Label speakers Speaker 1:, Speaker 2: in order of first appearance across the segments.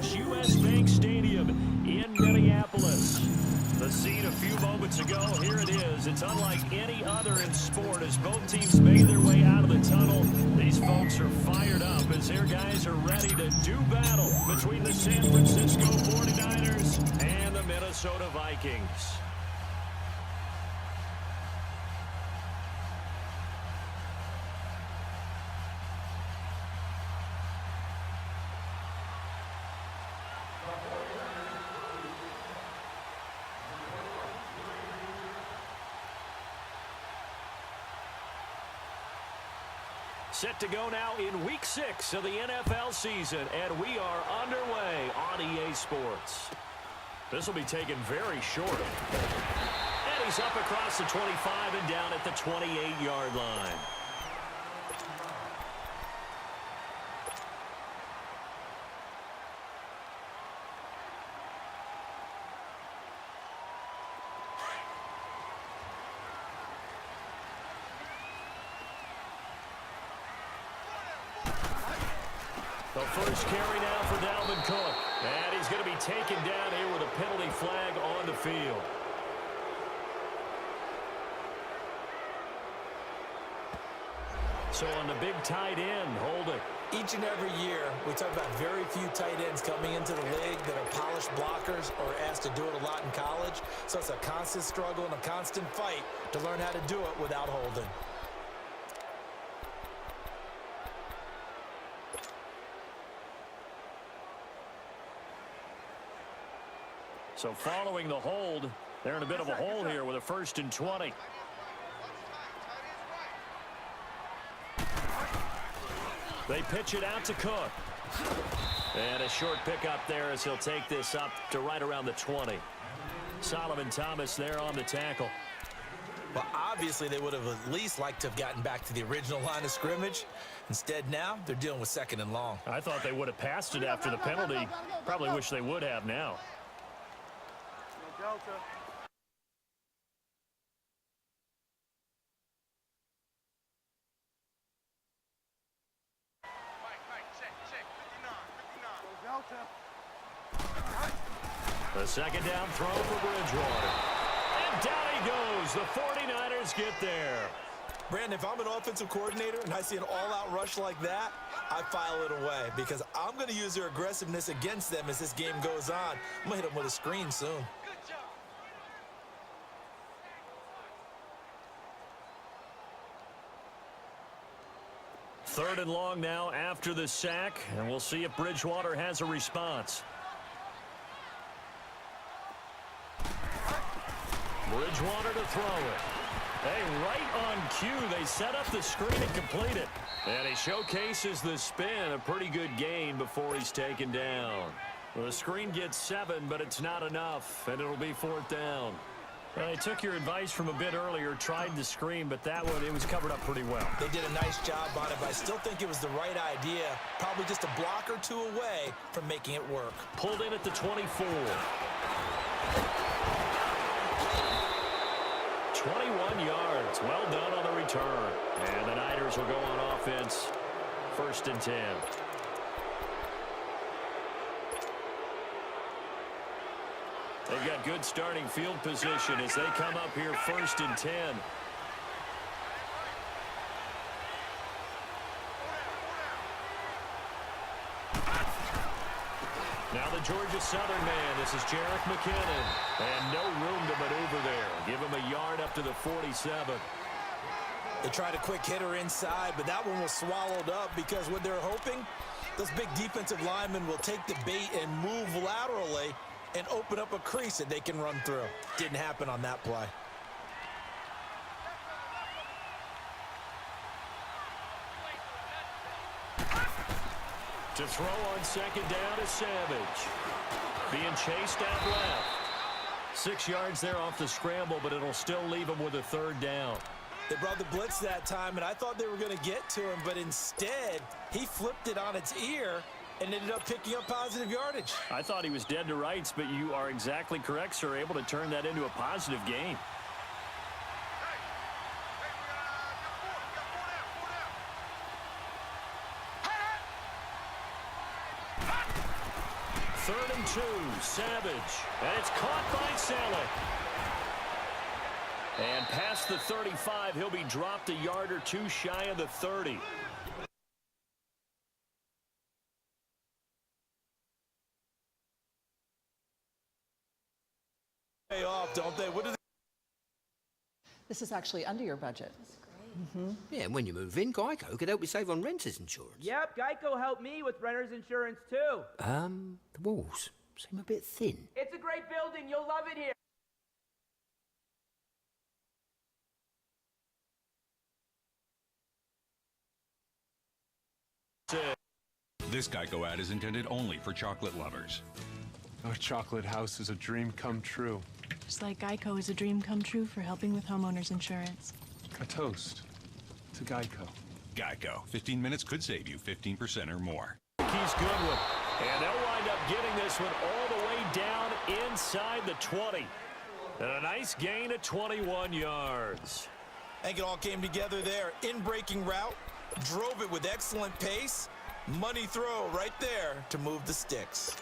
Speaker 1: is US Bank Stadium in Minneapolis. The scene a few moments ago, here it is. It's unlike any other in sport as both teams made their way out of the tunnel. These folks are fired up as their guys are ready to do battle between the San Francisco 49ers and the Minnesota Vikings. Set to go now in Week 6 of the NFL season, and we are underway on EA Sports. This will be taken very short. And he's up across the 25 and down at the 28-yard line. The first carry now for Dalvin Cook. And he's going to be taken down here with a penalty flag on the field. So on the big tight end, Holden.
Speaker 2: Each and every year, we talk about very few tight ends coming into the league that are polished blockers or asked to do it a lot in college. So it's a constant struggle and a constant fight to learn how to do it without holding.
Speaker 1: So following the hold, they're in a bit of a hole here with a 1st and 20. They pitch it out to Cook. And a short pickup there as he'll take this up to right around the 20. Solomon Thomas there on the tackle.
Speaker 2: Well, obviously they would have at least liked to have gotten back to the original line of scrimmage. Instead now, they're dealing with 2nd and long.
Speaker 1: I thought they would have passed it after the penalty. Probably wish they would have now.
Speaker 3: Delta.
Speaker 1: The 2nd down throw for Bridgewater. And down he goes. The 49ers get there.
Speaker 2: Brandon, if I'm an offensive coordinator and I see an all-out rush like that, I file it away because I'm going to use their aggressiveness against them as this game goes on. I'm going to hit them with a screen soon.
Speaker 1: 3rd and long now after the sack, and we'll see if Bridgewater has a response. Bridgewater to throw it. Hey, right on cue, they set up the screen and complete it. And he showcases the spin, a pretty good gain before he's taken down. Well, the screen gets 7, but it's not enough, and it'll be 4th down. Well, they took your advice from a bit earlier, tried the screen, but that one, it was covered up pretty well.
Speaker 2: They did a nice job on it, but I still think it was the right idea. Probably just a block or two away from making it work.
Speaker 1: Pulled in at the 24. 21 yards. Well done on the return. And the Niners will go on offense. 1st and 10. They've got good starting field position as they come up here 1st and 10. Now the Georgia Southern man. This is Jerick McKinnon. And no room to maneuver there. Give him a yard up to the 47.
Speaker 2: They tried a quick hitter inside, but that one was swallowed up because what they're hoping, those big defensive linemen will take the bait and move laterally and open up a crease that they can run through. Didn't happen on that play.
Speaker 1: To throw on 2nd down is Savage. Being chased out left. 6 yards there off the scramble, but it'll still leave him with a 3rd down.
Speaker 2: They brought the blitz that time, and I thought they were going to get to him, but instead, he flipped it on its ear and ended up picking up positive yardage.
Speaker 1: I thought he was dead to rights, but you are exactly correct, sir. Able to turn that into a positive gain. 3rd and 2. Savage. And it's caught by Selleck. And past the 35, he'll be dropped a yard or two shy of the 30.
Speaker 2: Pay off, don't they? What do they?
Speaker 3: This is actually under your budget.
Speaker 4: Yeah, and when you move in, Geico could help you save on renter's insurance.
Speaker 5: Yep, Geico helped me with renter's insurance too.
Speaker 4: The walls seem a bit thin.
Speaker 5: It's a great building. You'll love it here.
Speaker 6: This Geico ad is intended only for chocolate lovers.
Speaker 7: Our chocolate house is a dream come true.
Speaker 8: Just like Geico is a dream come true for helping with homeowners insurance.
Speaker 7: A toast to Geico.
Speaker 6: Geico. 15 minutes could save you 15% or more.
Speaker 1: He's good with. And they'll wind up getting this one all the way down inside the 20. And a nice gain of 21 yards.
Speaker 2: I think it all came together there. In-breaking route, drove it with excellent pace. Money throw right there to move the sticks.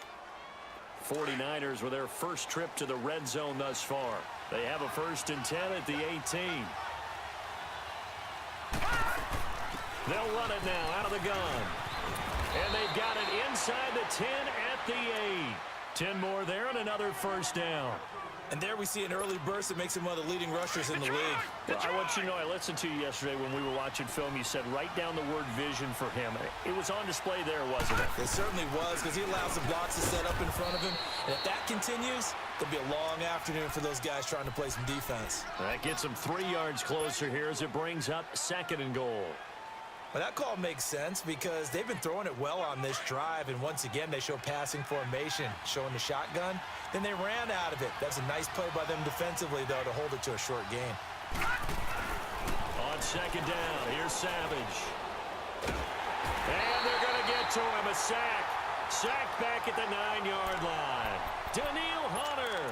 Speaker 1: 49ers with their first trip to the red zone thus far. They have a 1st and 10 at the 18. They'll run it now out of the gun. And they've got it inside the 10 at the 8. 10 more there and another 1st down.
Speaker 2: And there we see an early burst that makes him one of the leading rushers in the league.
Speaker 1: Well, I want you to know, I listened to you yesterday when we were watching film. You said write down the word vision for him. It was on display there, wasn't it?
Speaker 2: It certainly was, because he allows the blocks to set up in front of him. And if that continues, it'll be a long afternoon for those guys trying to play some defense.
Speaker 1: That gets them 3 yards closer here as it brings up 2nd and goal.
Speaker 2: Well, that call makes sense because they've been throwing it well on this drive, and once again, they show passing formation, showing the shotgun. Then they ran out of it. That's a nice play by them defensively, though, to hold it to a short gain.
Speaker 1: On 2nd down, here's Savage. And they're going to get to him, a sack. Sack back at the 9-yard line. Daniil Hunter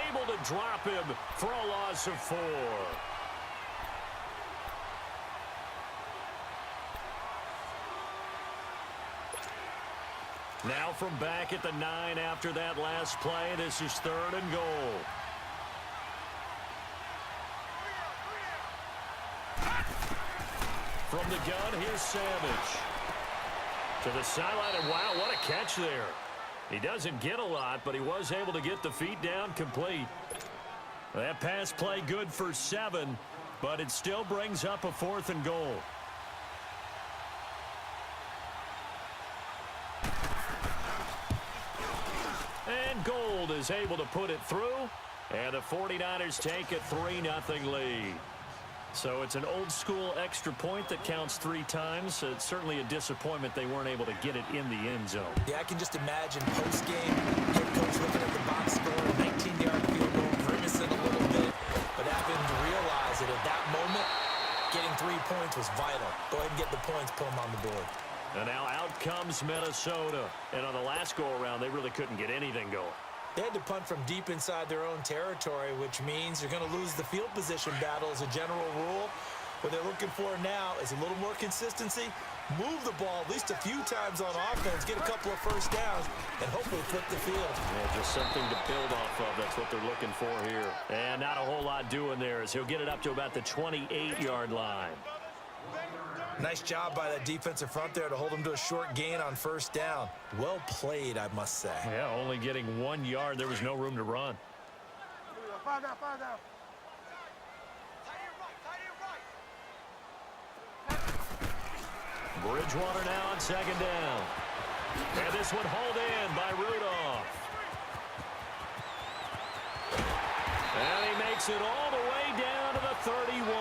Speaker 1: able to drop him for a loss of 4. Now from back at the 9 after that last play, this is 3rd and goal. From the gun, here's Savage. To the sideline, and wow, what a catch there. He doesn't get a lot, but he was able to get the feet down complete. That pass play good for 7, but it still brings up a 4th and goal. And Gold is able to put it through, and the 49ers take a 3-0 lead. So it's an old-school extra point that counts 3 times. It's certainly a disappointment they weren't able to get it in the end zone.
Speaker 2: Yeah, I can just imagine post-game, head coach looking at the box score, 19-yard field goal, grimacing a little bit, but having to realize that at that moment, getting 3 points was vital. Go ahead and get the points, put them on the board.
Speaker 1: And now out comes Minnesota. And on the last go-around, they really couldn't get anything going.
Speaker 2: They had to punt from deep inside their own territory, which means you're going to lose the field position battle as a general rule. What they're looking for now is a little more consistency, move the ball at least a few times on offense, get a couple of 1st downs, and hopefully flip the field.
Speaker 1: Yeah, just something to build off of. That's what they're looking for here. And not a whole lot doing there as he'll get it up to about the 28-yard line.
Speaker 2: Nice job by that defensive front there to hold him to a short gain on 1st down. Well played, I must say.
Speaker 1: Yeah, only getting 1 yard. There was no room to run. Bridgewater now on 2nd down. And this one hauled in by Rudolph. And he makes it all the way down to the 31.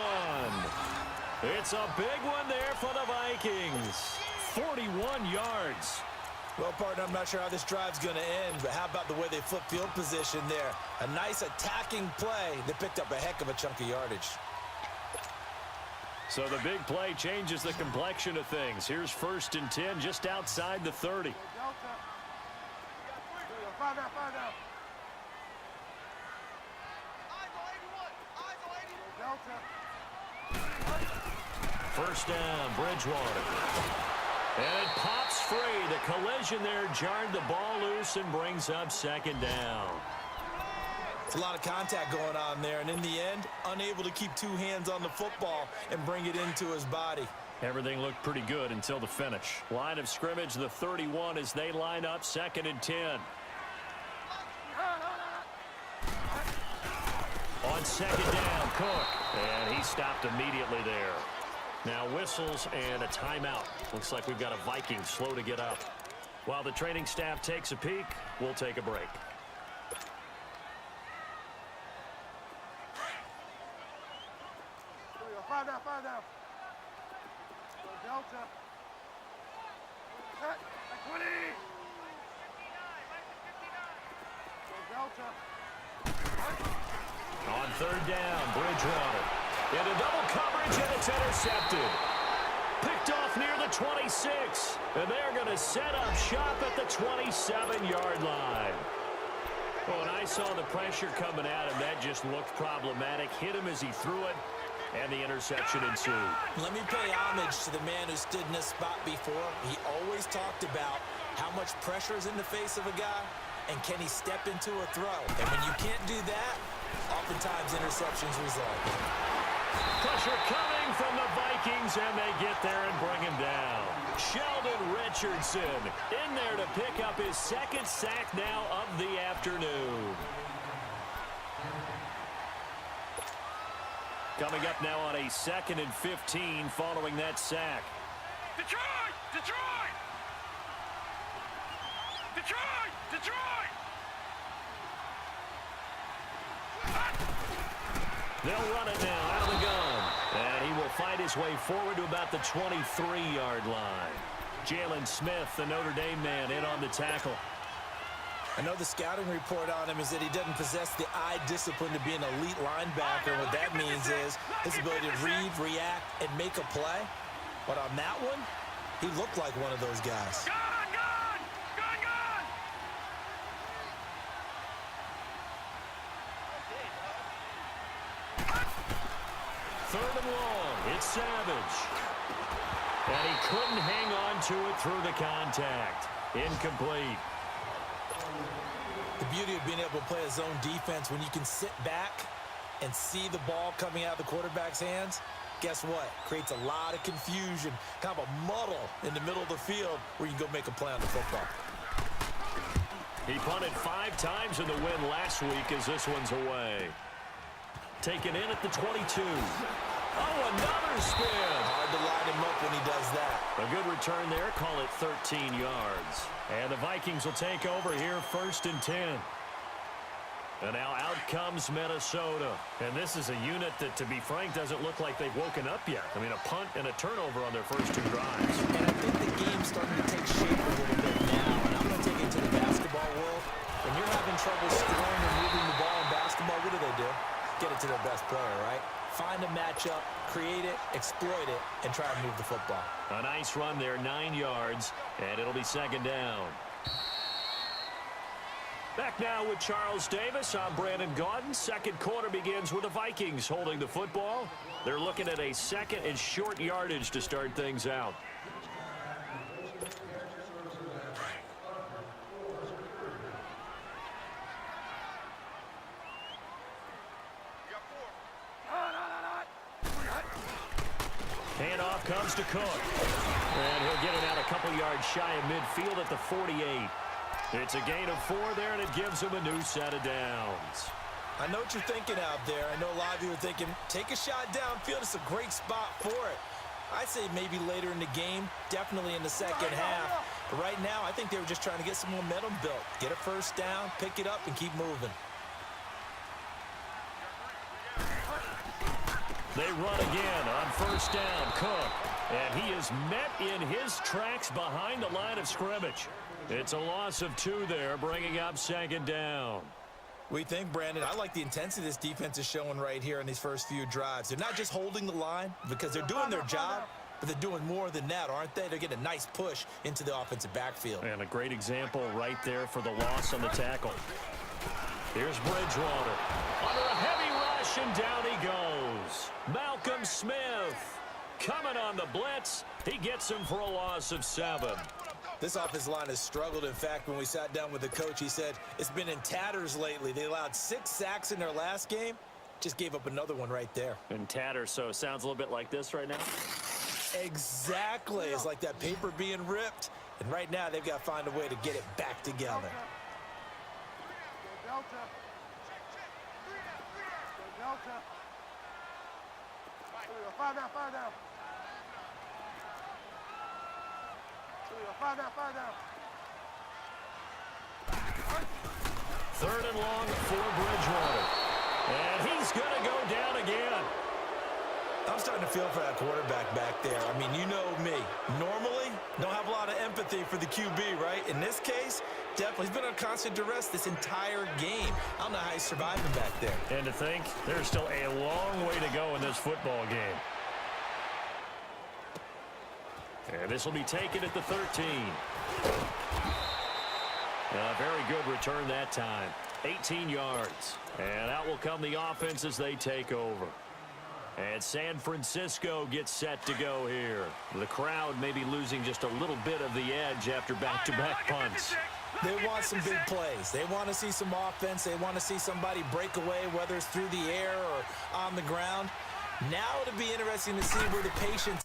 Speaker 1: It's a big one there for the Vikings. 41 yards.
Speaker 2: Well, partner, I'm not sure how this drive's going to end, but how about the way they flip field position there? A nice attacking play that picked up a heck of a chunk of yardage.
Speaker 1: So the big play changes the complexion of things. Here's 1st and 10 just outside the 30. First down, Bridgewater. And it pops free. The collision there jarred the ball loose and brings up second down.
Speaker 2: It's a lot of contact going on there, and in the end, unable to keep two hands on the football and bring it into his body.
Speaker 1: Everything looked pretty good until the finish. Line of scrimmage, the 31, as they line up 2nd and 10. On 2nd down, Cook. And he stopped immediately there. Now whistles and a timeout. Looks like we've got a Viking slow to get up. While the training staff takes a peek, we'll take a break.
Speaker 9: Five down. Delta. Set. 20. Delta.
Speaker 1: On 3rd down, Bridgewater. Into double coverage, and it's intercepted. Picked off near the 26. And they're going to set up shop at the 27-yard line. Well, when I saw the pressure coming at him, that just looked problematic. Hit him as he threw it, and the interception ensued.
Speaker 2: Let me pay homage to the man who stood in this spot before. He always talked about how much pressure is in the face of a guy, and can he step into a throw. And when you can't do that, oftentimes interceptions result.
Speaker 1: Pressure coming from the Vikings, and they get there and bring him down. Sheldon Richardson in there to pick up his 2nd sack now of the afternoon. Coming up now on a 2nd and 15 following that sack.
Speaker 9: Detroit!
Speaker 1: They'll run it now out of the gun. And he will find his way forward to about the 23-yard line. Jalen Smith, the Notre Dame man, in on the tackle.
Speaker 2: I know the scouting report on him is that he doesn't possess the eye discipline to be an elite linebacker. What that means is his ability to read, react, and make a play. But on that one, he looked like one of those guys.
Speaker 9: Gun!
Speaker 1: 3rd and long. It's Savage. And he couldn't hang on to it through the contact. Incomplete.
Speaker 2: The beauty of being able to play a zone defense when you can sit back and see the ball coming out of the quarterback's hands, guess what? Creates a lot of confusion, kind of a muddle in the middle of the field where you can go make a play on the football.
Speaker 1: He punted 5 times in the win last week as this one's away. Taken in at the 22. Oh, another spin.
Speaker 2: Hard to line him up when he does that.
Speaker 1: A good return there. Call it 13 yards. And the Vikings will take over here 1st and 10. And now out comes Minnesota. And this is a unit that, to be frank, doesn't look like they've woken up yet. I mean, a punt and a turnover on their first 2 drives.
Speaker 2: And I think the game's starting to take shape a little bit now. And I'm going to take it to the basketball world. When you're having trouble scoring and moving the ball in basketball, what do? Get it to their best player, right? Find a matchup, create it, exploit it, and try and move the football.
Speaker 1: A nice run there, 9 yards, and it'll be 2nd down. Back now with Charles Davis. I'm Brandon Gaudin. 2nd quarter begins with the Vikings holding the football. They're looking at a 2nd and short yardage to start things out. Handoff comes to Cook. And he'll get it out a couple yards shy of midfield at the 48. It's a gain of 4 there, and it gives him a new set of downs.
Speaker 2: I know what you're thinking out there. I know a lot of you are thinking, take a shot downfield. It's a great spot for it. I'd say maybe later in the game, definitely in the second half. But right now, I think they were just trying to get some momentum built. Get a first down, pick it up, and keep moving.
Speaker 1: They run again on 1st down, Cook. And he is met in his tracks behind the line of scrimmage. It's a loss of 2 there, bringing up 2nd down.
Speaker 2: We think, Brandon, I like the intensity this defense is showing right here in these first few drives. They're not just holding the line because they're doing their job, but they're doing more than that, aren't they? They're getting a nice push into the offensive backfield.
Speaker 1: And a great example right there for the loss on the tackle. Here's Bridgewater. Under a heavy rush, and down he goes. Malcolm Smith. Coming on the blitz, he gets him for a loss of 7.
Speaker 2: This offensive line has struggled. In fact, when we sat down with the coach, he said it's been in tatters lately. They allowed 6 sacks in their last game. Just gave up another one right there.
Speaker 1: In tatters, so it sounds a little bit like this right now.
Speaker 2: Exactly. It's like that paper being ripped. And right now, they've got to find a way to get it back together.
Speaker 9: Delta. Delta. Fire down, fire down. Fire down, fire down.
Speaker 1: 3rd and long for Bridgewater. And he's going to go down again.
Speaker 2: I'm starting to feel for that quarterback back there. I mean, you know me. Normally, don't have a lot of empathy for the QB, right? In this case, definitely. He's been under constant duress this entire game. I don't know how he's surviving back there.
Speaker 1: And to think, there's still a long way to go in this football game. And this will be taken at the 13. A very good return that time. 18 yards. And out will come the offense as they take over. And San Francisco gets set to go here. The crowd may be losing just a little bit of the edge after back-to-back punts.
Speaker 2: They want some big plays. They want to see some offense. They want to see somebody break away, whether it's through the air or on the ground. Now it'll be interesting to see where the patience.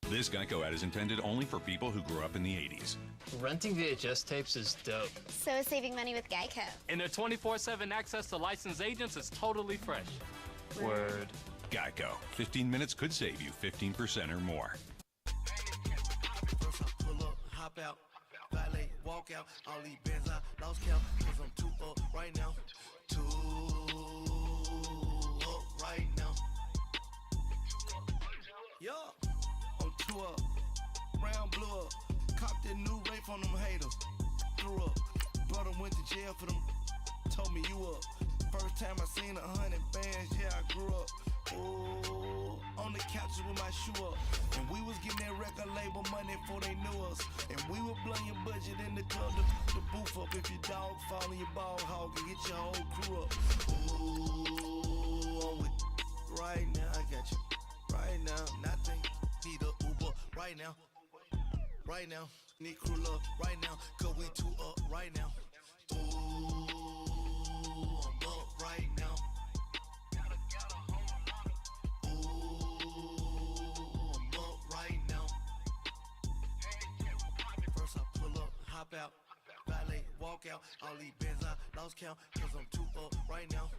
Speaker 6: This Geico ad is intended only for people who grew up in the 80s.
Speaker 10: Renting VHS tapes is dope.
Speaker 11: So is saving money with Geico.
Speaker 10: And their 24/7 access to licensed agents is totally fresh. Word.
Speaker 6: Geico. 15 minutes could save you 15% or more.
Speaker 12: Pull up, hop out, valet, walk out. All these bands I lost count, cause I'm too up right now. Too up right now. Yeah, I'm too up. Brown blew up. Copped that new rape on them haters. Threw up. Brother went to jail for them. Told me you up. First time I seen 100 bands, yeah, I grew up. Ooh, on the couches with my shoe up. And we was getting that record label money before they knew us. And we were blowing your budget in the club to the booth up. If your dog fall in your ball hog and get your whole crew up. Ooh, I'm with right now, I got you. Right now, nothing. Need a Uber right now. Right now, need crew up right now. Cause we too up right now. Ooh, I'm up right now. Hop out, valet, walk out. All these bands I lost count, cause I'm too up right now.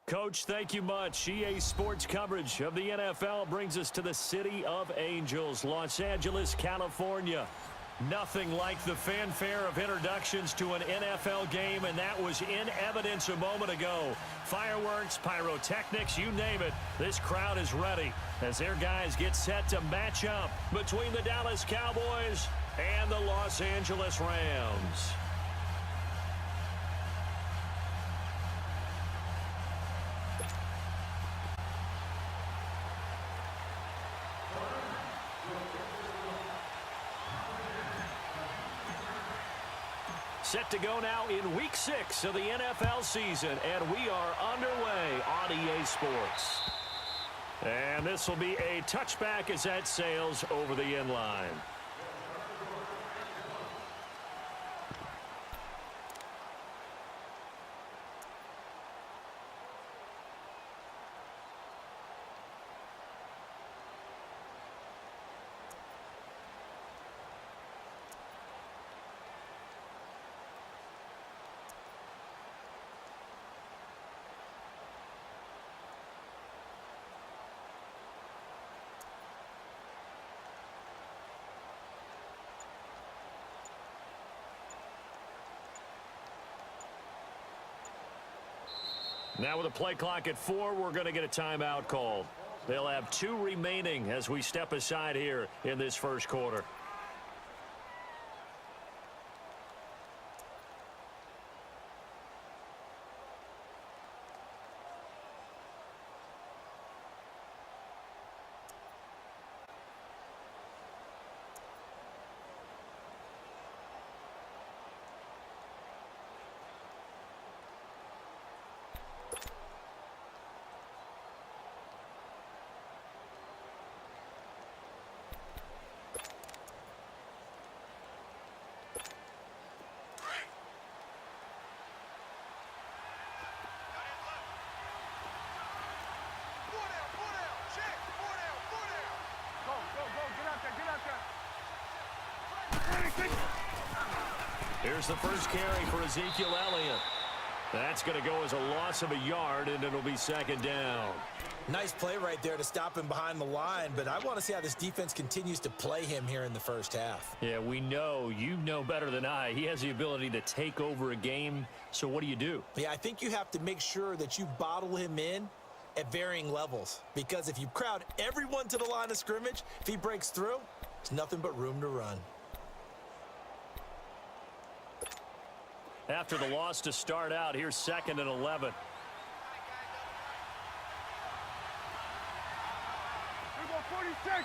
Speaker 1: Coach, thank you much. EA Sports coverage of the NFL brings us to the City of Angels, Los Angeles, California. Nothing like the fanfare of introductions to an NFL game, and that was in evidence a moment ago. Fireworks, pyrotechnics, you name it. This crowd is ready as their guys get set to match up between the Dallas Cowboys and the Los Angeles Rams. Set to go now in Week 6 of the NFL season, and we are underway on EA Sports. And this will be a touchback as that sails over the end line. Now with a play clock at 4, we're going to get a timeout called. They'll have 2 remaining as we step aside here in this first quarter. Here's the first carry for Ezekiel Elliott. That's going to go as a loss of a yard, and it'll be second down.
Speaker 2: Nice play right there to stop him behind the line, but I want to see how this defense continues to play him here in the first half.
Speaker 1: Yeah, we know. You know better than I. He has the ability to take over a game, so what do?
Speaker 2: Yeah, I think you have to make sure that you bottle him in at varying levels, because if you crowd everyone to the line of scrimmage, if he breaks through, there's nothing but room to run.
Speaker 1: After the loss to start out, here's 2nd and 11.
Speaker 9: Here we go, 46.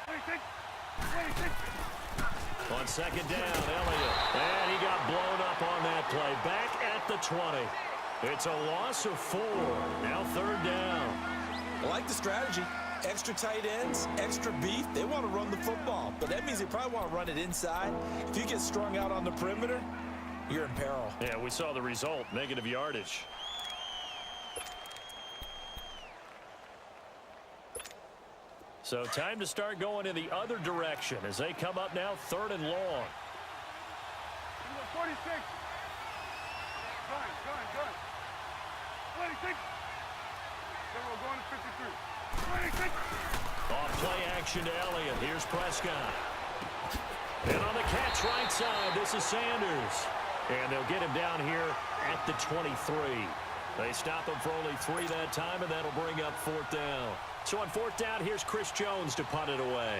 Speaker 9: 26.
Speaker 1: On second down, Elliott. And he got blown up on that play. Back at the 20. It's a loss of 4. Now 3rd down.
Speaker 2: I like the strategy. Extra tight ends, extra beef. They want to run the football, but that means they probably want to run it inside. If you get strung out on the perimeter, you're in peril.
Speaker 1: Yeah, we saw the result, negative yardage. So time to start going in the other direction as they come up now 3rd and long.
Speaker 9: 46. Gun. 26. Then we're going to 53. 26.
Speaker 1: Off play action to Elliott. Here's Prescott. And on the catch right side, this is Sanders. And they'll get him down here at the 23. They stop him for only 3 that time, and that'll bring up 4th down. So on 4th down, here's Chris Jones to punt it away.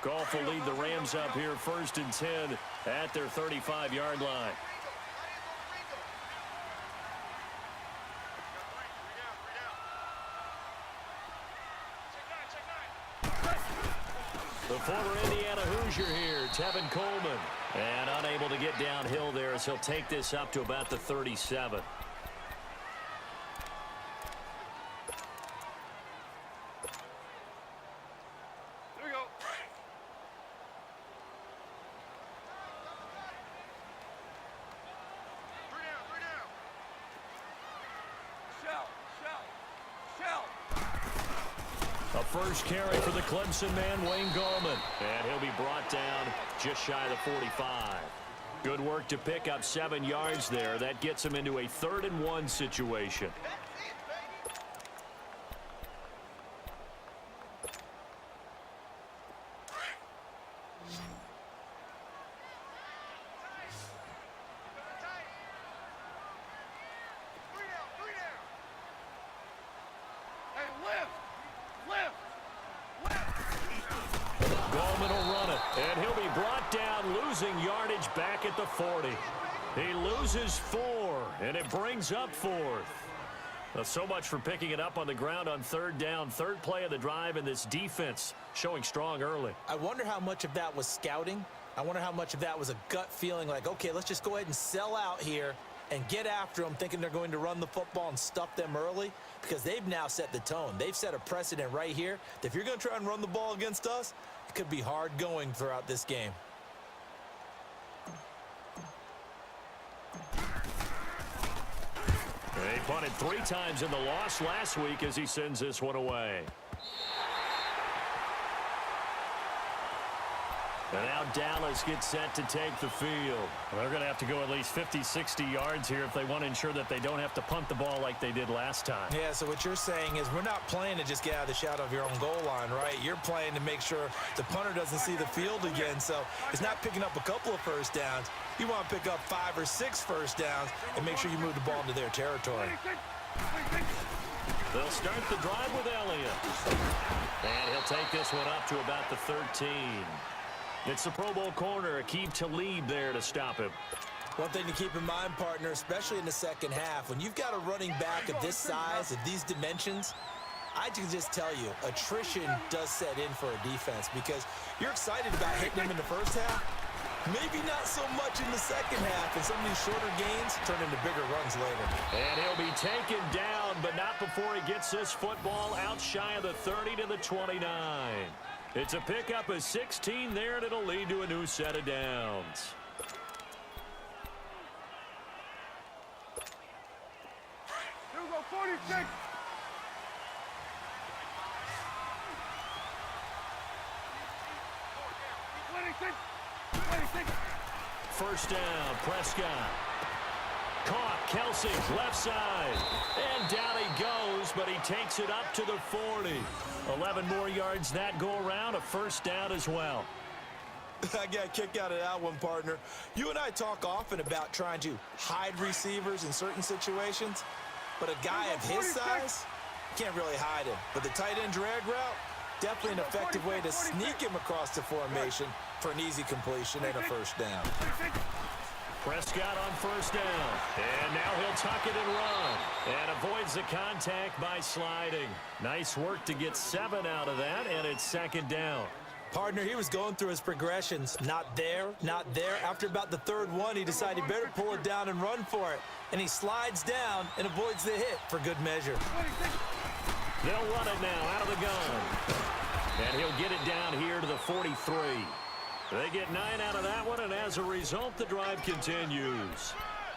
Speaker 1: Goff will lead the Rams up here 1st and 10 at their 35-yard line. The former Indiana Hoosier here, Tevin Coleman. And unable to get downhill there as he'll take this up to about the 37. A first carry for the Clemson man, Wayne Gallman. And he'll be brought down just shy of the 45. Good work to pick up 7 yards there. That gets him into a 3rd and 1 situation. Gallman will run it, and he'll be brought down, losing yardage back at the 40. He loses 4, and it brings up 4th. Well, so much for picking it up on the ground on 3rd down. 3rd play of the drive, and this defense showing strong early.
Speaker 2: I wonder how much of that was scouting. I wonder how much of that was a gut feeling like, okay, let's just go ahead and sell out here and get after them, thinking they're going to run the football and stuff them early, because they've now set the tone. They've set a precedent right here that if you're going to try and run the ball against us, it could be hard going throughout this game.
Speaker 1: He punted 3 times in the loss last week as he sends this one away. And now Dallas gets set to take the field. Well, they're going to have to go at least 50, 60 yards here if they want to ensure that they don't have to punt the ball like they did last time.
Speaker 2: Yeah, so what you're saying is we're not playing to just get out of the shadow of your own goal line, right? You're playing to make sure the punter doesn't see the field again. So it's not picking up a couple of first downs. You want to pick up 5 or 6 first downs and make sure you move the ball into their territory.
Speaker 1: They'll start the drive with Elliott. And he'll take this one up to about the 13. It's the Pro Bowl corner, Aqib Talib there to stop him.
Speaker 2: One thing to keep in mind, partner, especially in the second half, when you've got a running back of this size, of these dimensions, I can just tell you, attrition does set in for a defense because you're excited about hitting him in the first half, Maybe not so much in the second half, and some of these shorter gains turn into bigger runs later.
Speaker 1: And he'll be taken down, but not before he gets this football out shy of the 30 to the 29. It's a pickup of 16 there, and it'll lead to a new set of downs.
Speaker 9: Here we go, 46.
Speaker 1: First down, Prescott. Caught, Kelsey, left side. And down he goes, but he takes it up to the 40. 11 more yards that go around, a first down as well.
Speaker 2: I got a kick out of that one, partner. You and I talk often about trying to hide receivers in certain situations, but a guy of his size can't really hide him. But the tight end drag route, definitely an effective way to sneak him across the formation for an easy completion and a first down.
Speaker 1: Prescott on first down, and now he'll tuck it and run, and avoids the contact by sliding. Nice work to get 7 out of that, and it's second down.
Speaker 2: Partner, he was going through his progressions. Not there, not there. After about the third one, he decided he better pull it down and run for it. And he slides down and avoids the hit for good measure.
Speaker 1: They'll run it now out of the gun. And he'll get it down here to the 43. They get 9 out of that one, and as a result, the drive continues.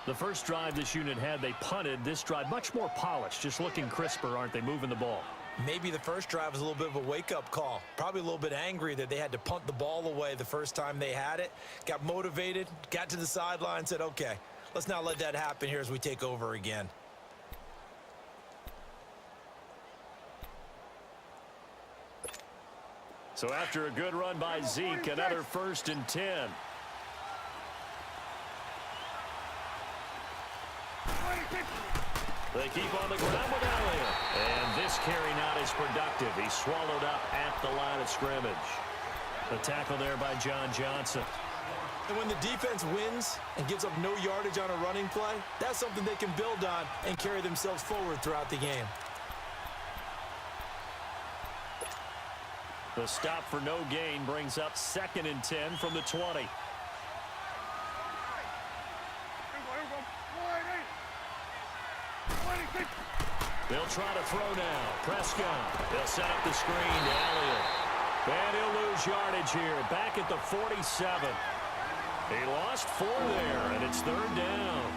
Speaker 1: The first drive this unit had, they punted. This drive, much more polished, just looking crisper, aren't they, moving the ball?
Speaker 2: Maybe the first drive was a little bit of a wake-up call. Probably a little bit angry that they had to punt the ball away the first time they had it. Got motivated, got to the sideline, said, okay, let's not let that happen here as we take over again.
Speaker 1: So after a good run by Zeke, another 1st and 10. They keep on the ground with Elliott. And this carry not as productive. He's swallowed up at the line of scrimmage. The tackle there by John Johnson.
Speaker 2: And when the defense wins and gives up no yardage on a running play, that's something they can build on and carry themselves forward throughout the game.
Speaker 1: The stop for no gain brings up 2nd and 10 from the 20. They'll try to throw now. Prescott. They'll set up the screen to Elliott. And he'll lose yardage here. Back at the 47. He lost 4 there, and it's 3rd down.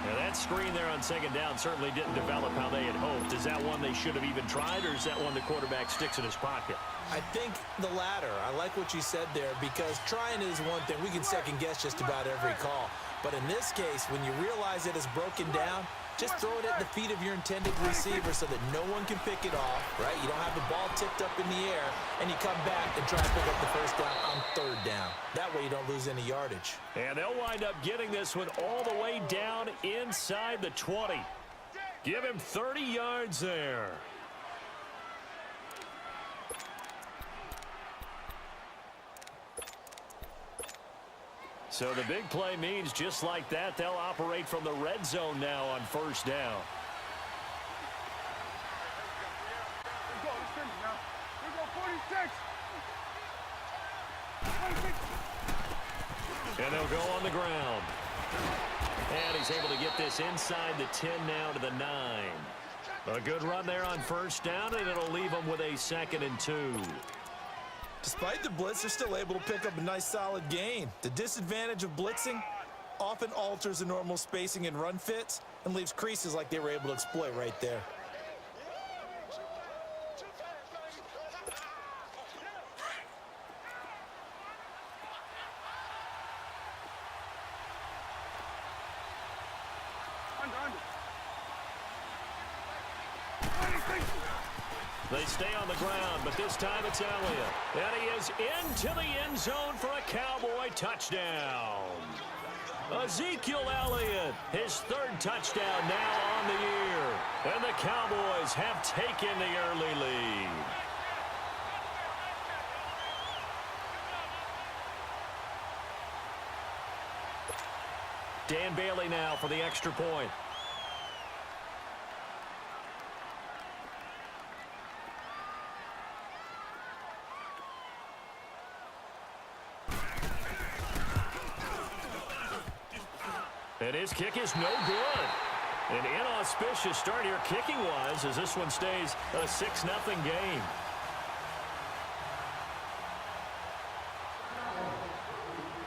Speaker 1: Now that screen there on 2nd down certainly didn't develop how they had hoped. Is that one they should have even tried, or is that one the quarterback sticks in his pocket?
Speaker 2: I think the latter. I like what you said there, because trying is one thing. We can second guess just about every call. But in this case, when you realize it is broken down, just throw it at the feet of your intended receiver so that no one can pick it off, right? You don't have the ball tipped up in the air, and you come back and try to pick up the first down on 3rd down. That way you don't lose any yardage.
Speaker 1: And they'll wind up getting this one all the way down inside the 20. Give him 30 yards there. So the big play means just like that, they'll operate from the red zone now on 1st down.
Speaker 9: Here we go, 46.
Speaker 1: And they'll go on the ground. And he's able to get this inside the 10 now to the 9. A good run there on 1st down, and it'll leave them with a 2nd and 2.
Speaker 2: Despite the blitz, they're still able to pick up a nice solid gain. The disadvantage of blitzing often alters the normal spacing and run fits and leaves creases like they were able to exploit right there.
Speaker 1: They stay on the ground, but this time it's Elliott. And he is into the end zone for a Cowboy touchdown. Ezekiel Elliott, his 3rd touchdown now on the year. And the Cowboys have taken the early lead. Dan Bailey now for the extra point. And his kick is no good. An inauspicious start here kicking-wise as this one stays a 6-0 game.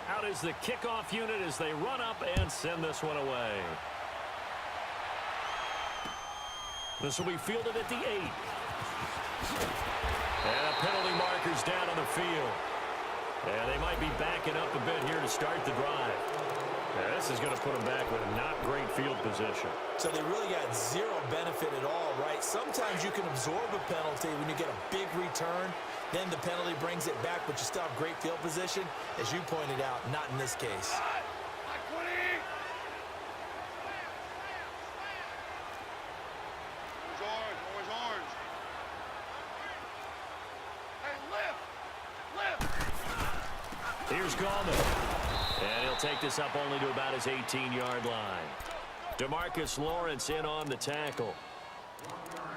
Speaker 1: Out is the kickoff unit as they run up and send this one away. This will be fielded at the 8. And a penalty marker's down on the field. And they might be backing up a bit here to start the drive. Yeah, this is going to put them back with a not great field position.
Speaker 2: So they really got zero benefit at all, right? Sometimes you can absorb a penalty when you get a big return. Then the penalty brings it back, but you still have great field position. As you pointed out, not in this case.
Speaker 1: Here's Gallman. And he'll take this up only to about his 18-yard line. DeMarcus Lawrence in on the tackle.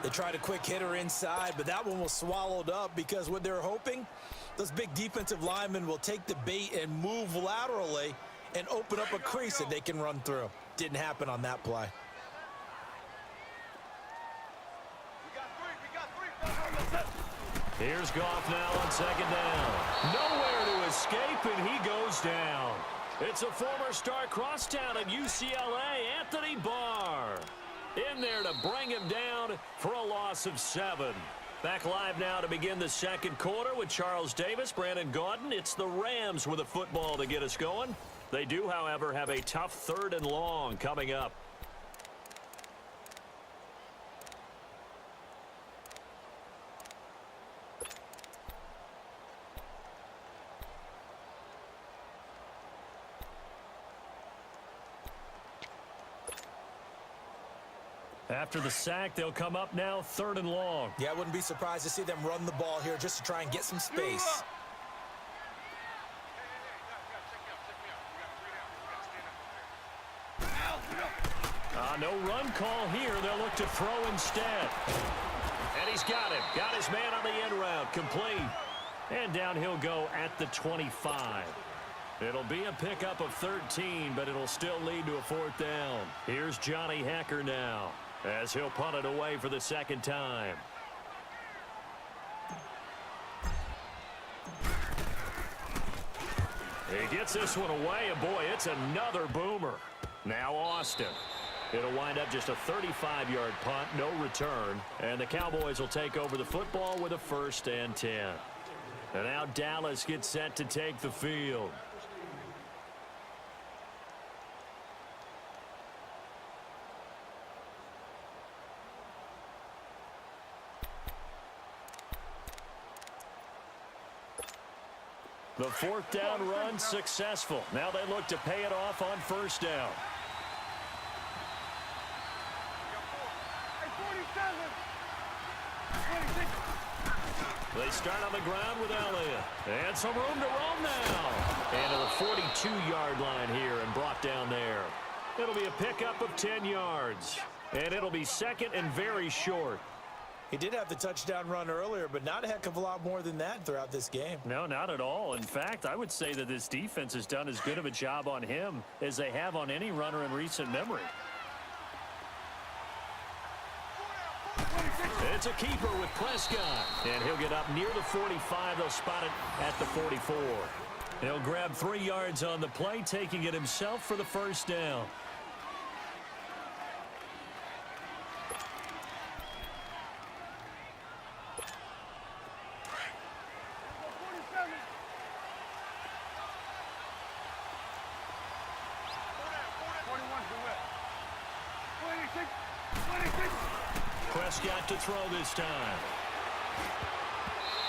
Speaker 2: They tried a quick hitter inside, but that one was swallowed up because what they're hoping, those big defensive linemen will take the bait and move laterally and open up a crease that they can run through. Didn't happen on that play.
Speaker 1: Here's Goff now on second down. Nowhere to escape, and he goes down. It's a former star crosstown at UCLA, Anthony Barr. In there to bring him down for a loss of 7. Back live now to begin the second quarter with Charles Davis, Brandon Gaudin. It's the Rams with a football to get us going. They do, however, have a tough 3rd and long coming up. After the sack, they'll come up now 3rd and long.
Speaker 2: Yeah, I wouldn't be surprised to see them run the ball here just to try and get some space.
Speaker 1: No run call here. They'll look to throw instead. And he's got him. Got his man on the end route. Complete. And down he'll go at the 25. It'll be a pickup of 13, but it'll still lead to a 4th down. Here's Johnny Hacker now, as he'll punt it away for the 2nd time. He gets this one away, and boy, it's another boomer. Now Austin. It'll wind up just a 35-yard punt, no return, and the Cowboys will take over the football with a 1st and 10. And now Dallas gets set to take the field. The 4th down run successful. Now they look to pay it off on 1st down. They start on the ground with Elliott. And some room to roam now. And to the 42-yard line here and brought down there. It'll be a pickup of 10 yards. And it'll be 2nd and very short.
Speaker 2: He did have the touchdown run earlier, but not a heck of a lot more than that throughout this game.
Speaker 1: No, not at all. In fact, I would say that this defense has done as good of a job on him as they have on any runner in recent memory. It's a keeper with Prescott. And he'll get up near the 45. They'll spot it at the 44. He'll grab 3 yards on the play, taking it himself for the 1st down. Prescott to throw this time.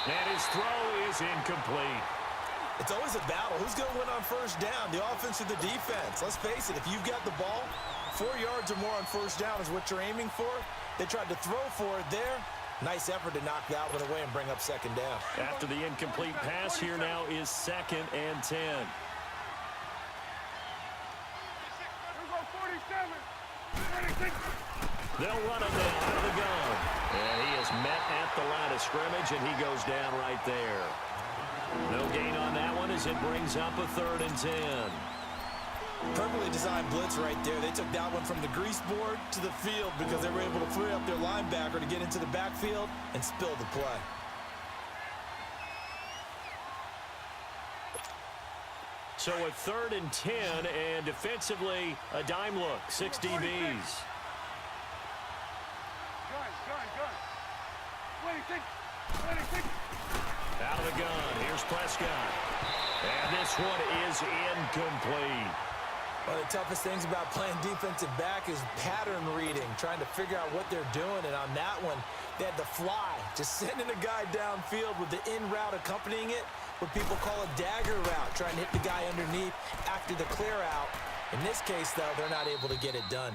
Speaker 1: And his throw is incomplete.
Speaker 2: It's always a battle. Who's going to win on 1st down, the offense or the defense? Let's face it, if you've got the ball, 4 yards or more on 1st down is what you're aiming for. They tried to throw for it there. Nice effort to knock that one away and bring up 2nd down.
Speaker 1: After the incomplete pass, here now is 2nd and 10. They'll run him now out of the gun. And he is met at the line of scrimmage, and he goes down right there. No gain on that one as it brings up a 3rd and 10.
Speaker 2: Perfectly designed blitz right there. They took that one from the grease board to the field because they were able to free up their linebacker to get into the backfield and spill the play.
Speaker 1: So a 3rd and 10, and defensively, a dime look, 6 DBs.
Speaker 9: Gun. 26.
Speaker 1: Out of the gun, here's Prescott. And this one is incomplete.
Speaker 2: One of the toughest things about playing defensive back is pattern reading, trying to figure out what they're doing. And on that one, they had the fly, just sending a guy downfield with the in route accompanying it, what people call a dagger route, trying to hit the guy underneath after the clear out. In this case, though, they're not able to get it done.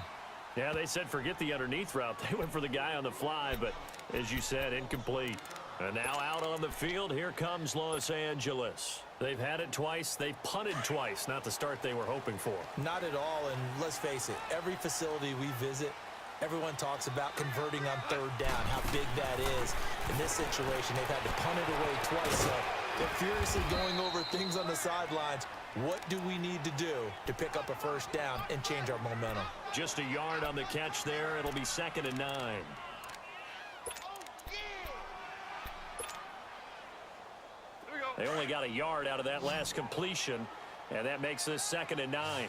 Speaker 1: Yeah, they said forget the underneath route. They went for the guy on the fly, but as you said, incomplete. And now out on the field, here comes Los Angeles. They've had it twice. They've punted twice. Not the start they were hoping for.
Speaker 2: Not at all, and let's face it, every facility we visit, everyone talks about converting on 3rd down, how big that is. In this situation, they've had to punt it away twice, so they're furiously going over things on the sidelines. What do we need to do to pick up a 1st down and change our momentum?
Speaker 1: Just a yard on the catch there. It'll be 2nd and 9. They only got a yard out of that last completion, and that makes this 2nd and 9.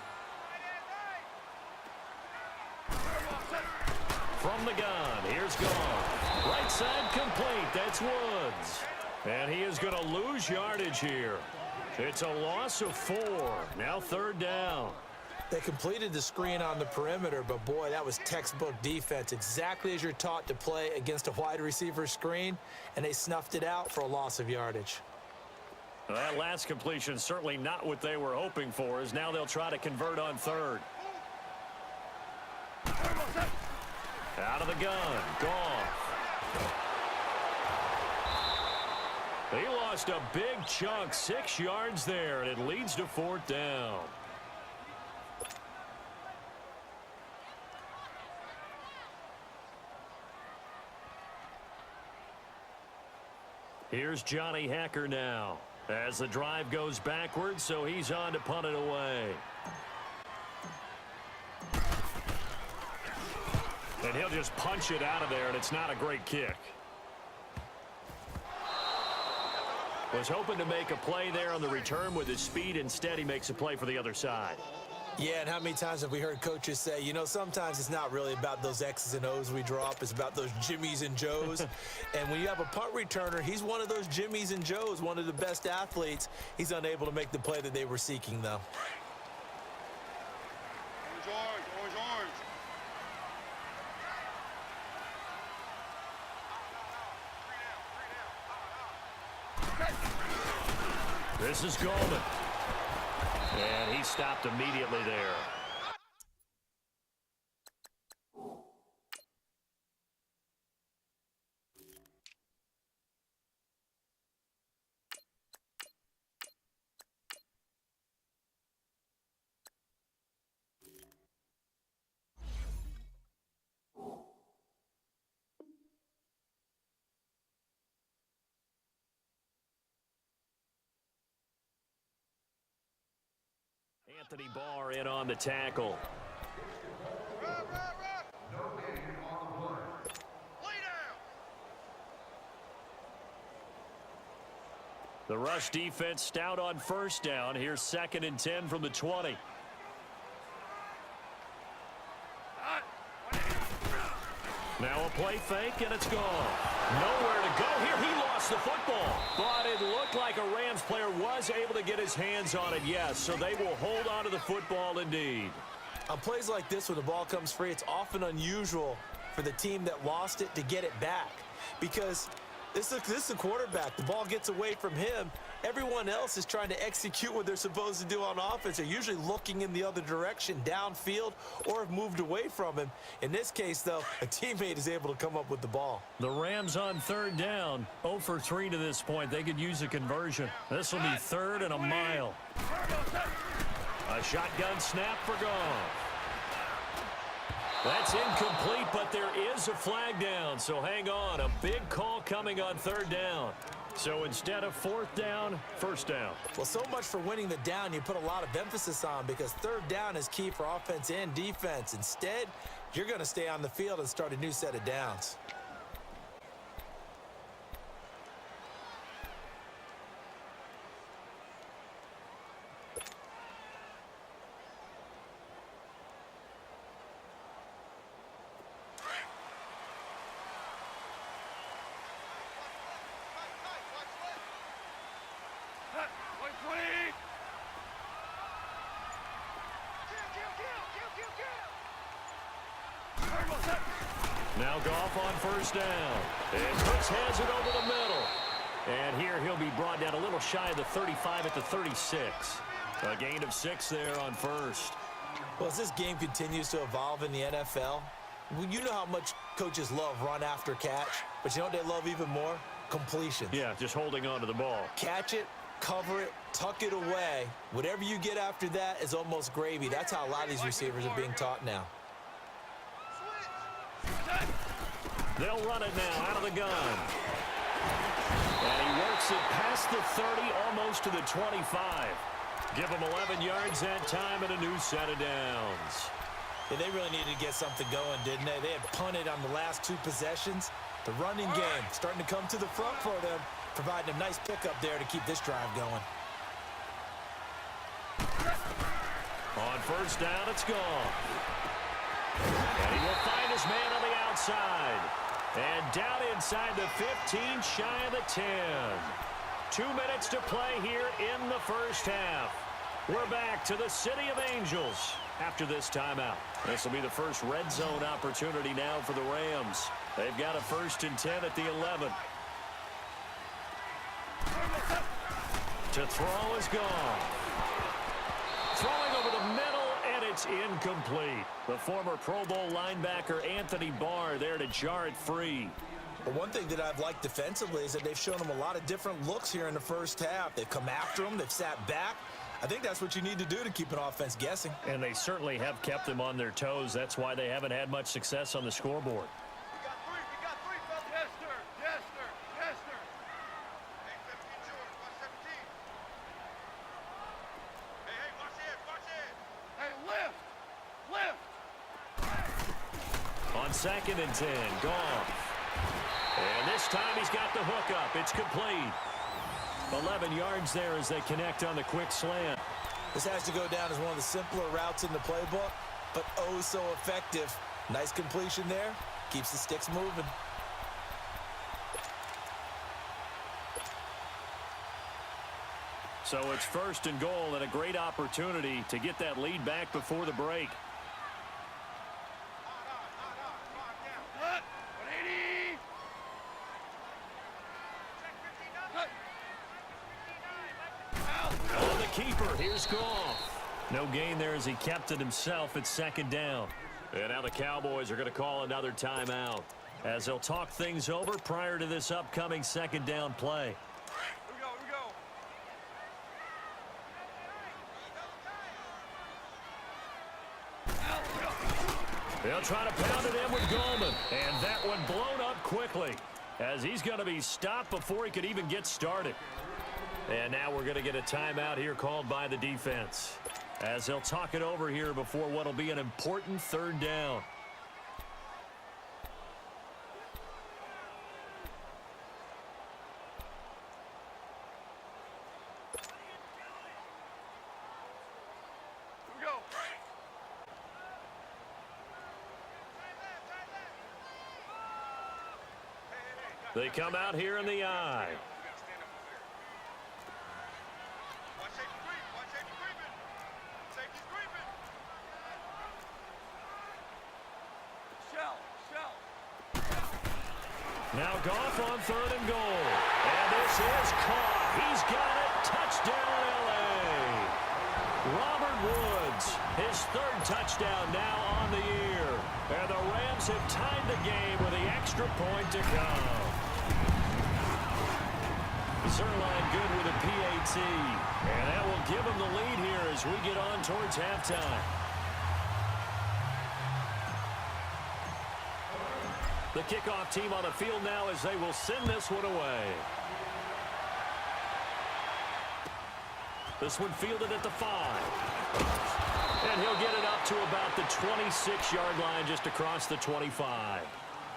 Speaker 1: From the gun, here's Goff. Right side complete, that's Woods. And he is going to lose yardage here. It's a loss of 4. Now 3rd down.
Speaker 2: They completed the screen on the perimeter, but boy, that was textbook defense. Exactly as you're taught to play against a wide receiver screen, and they snuffed it out for a loss of yardage.
Speaker 1: Well, that last completion certainly not what they were hoping for, as now they'll try to convert on 3rd. Out of the gun, Goff. He lost a big chunk, 6 yards there, and it leads to 4th down. Here's Johnny Hacker now as the drive goes backwards, so he's on to punt it away. And he'll just punch it out of there, and it's not a great kick. Was hoping to make a play there on the return with his speed. Instead, he makes a play for the other side.
Speaker 2: Yeah, and how many times have we heard coaches say, you know, sometimes it's not really about those X's and O's we drop. It's about those Jimmies and Joes. And when you have a punt returner, he's one of those Jimmies and Joes, one of the best athletes. He's unable to make the play that they were seeking, though.
Speaker 9: Orange.
Speaker 1: This is Goldman. And he stopped immediately there. Anthony Barr in on the tackle. The rush defense stout on 1st down. Here's 2nd and 10 from the 20. Now a play fake, and it's gone. Nowhere to go here. He lost the football. But it looked like a Rams player was able to get his hands on it, yes. So they will hold on to the football indeed.
Speaker 2: On plays like this, when the ball comes free, it's often unusual for the team that lost it to get it back. Because this is a quarterback. The ball gets away from him. Everyone else is trying to execute what they're supposed to do on offense. They're usually looking in the other direction, downfield, or have moved away from him. In this case, though, a teammate is able to come up with the ball.
Speaker 1: The Rams on 3rd down, 0 for 3 to this point. They could use a conversion. This will be 3rd and a mile. A shotgun snap for Goff. That's incomplete, but there is a flag down, so hang on. A big call coming on third down. So instead of fourth down, first down.
Speaker 2: Well, so much for winning the down you put a lot of emphasis on, because third down is key for offense and defense. Instead, you're going to stay on the field and start a new set of downs.
Speaker 1: Now Goff on first down. And Cooks has it over the middle. And here he'll be brought down a little shy of the 35 at the 36. A gain of 6 there on first.
Speaker 2: Well, as this game continues to evolve in the NFL, you know how much coaches love run after catch, but you know what they love even more? Completions.
Speaker 1: Yeah, just holding on to the ball.
Speaker 2: Catch it, cover it, tuck it away. Whatever you get after that is almost gravy. That's how a lot of these receivers are being taught now.
Speaker 1: They'll run it now out of the gun. And he works it past the 30, almost to the 25. Give him 11 yards that time and a new set of downs.
Speaker 2: Yeah, they really needed to get something going, didn't they? They had punted on the last 2 possessions. The running game starting to come to the front for them, providing a nice pickup there to keep this drive going.
Speaker 1: On first down, it's gone. And he will find his man on the outside. And down inside the 15, shy of the 10. 2 minutes to play here in the first half. We're back to the City of Angels after this timeout. This will be the first red zone opportunity now for the Rams. They've got a 1st and 10 at the 11. To throw is gone. Throwing over the middle, and it's incomplete. The former Pro Bowl linebacker Anthony Barr there to jar it free.
Speaker 2: But one thing that I've liked defensively is that they've shown them a lot of different looks here in the first half. They've come after them. They've sat back. I think that's what you need to do to keep an offense guessing.
Speaker 1: And they certainly have kept them on their toes. That's why they haven't had much success on the scoreboard.
Speaker 9: We got three, fellas. Yes, sir. Yes, sir. Yes, sir. Hey, 17 George, watch 17. Hey, watch it, watch it. Hey, lift.
Speaker 1: On 2nd and 10, Goff. And this time he's got the hook up. It's complete. 11 yards there as they connect on the quick slant.
Speaker 2: This has to go down as one of the simpler routes in the playbook, but oh so effective. Nice completion there. Keeps the sticks moving.
Speaker 1: So it's 1st and goal and a great opportunity to get that lead back before the break. On the keeper, here's Goff. No gain there as he kept it himself at 2nd down. And now the Cowboys are going to call another timeout as they'll talk things over prior to this upcoming 2nd down play.
Speaker 9: Here we go.
Speaker 1: They'll try to pound it in with Goldman. And that one blown up quickly as he's going to be stopped before he could even get started. And now we're going to get a timeout here called by the defense as they'll talk it over here before what will be an important 3rd down.
Speaker 9: Here we go.
Speaker 1: They come out here in the eye. Now Goff on 3rd and goal. And this is caught. He's got it. Touchdown, L.A. Robert Woods, his 3rd touchdown now on the year. And the Rams have tied the game with the extra point to come. Zerline good with a PAT. And that will give him the lead here as we get on towards halftime. The kickoff team on the field now as they will send this one away. This one fielded at the 5. And he'll get it up to about the 26-yard line, just across the 25.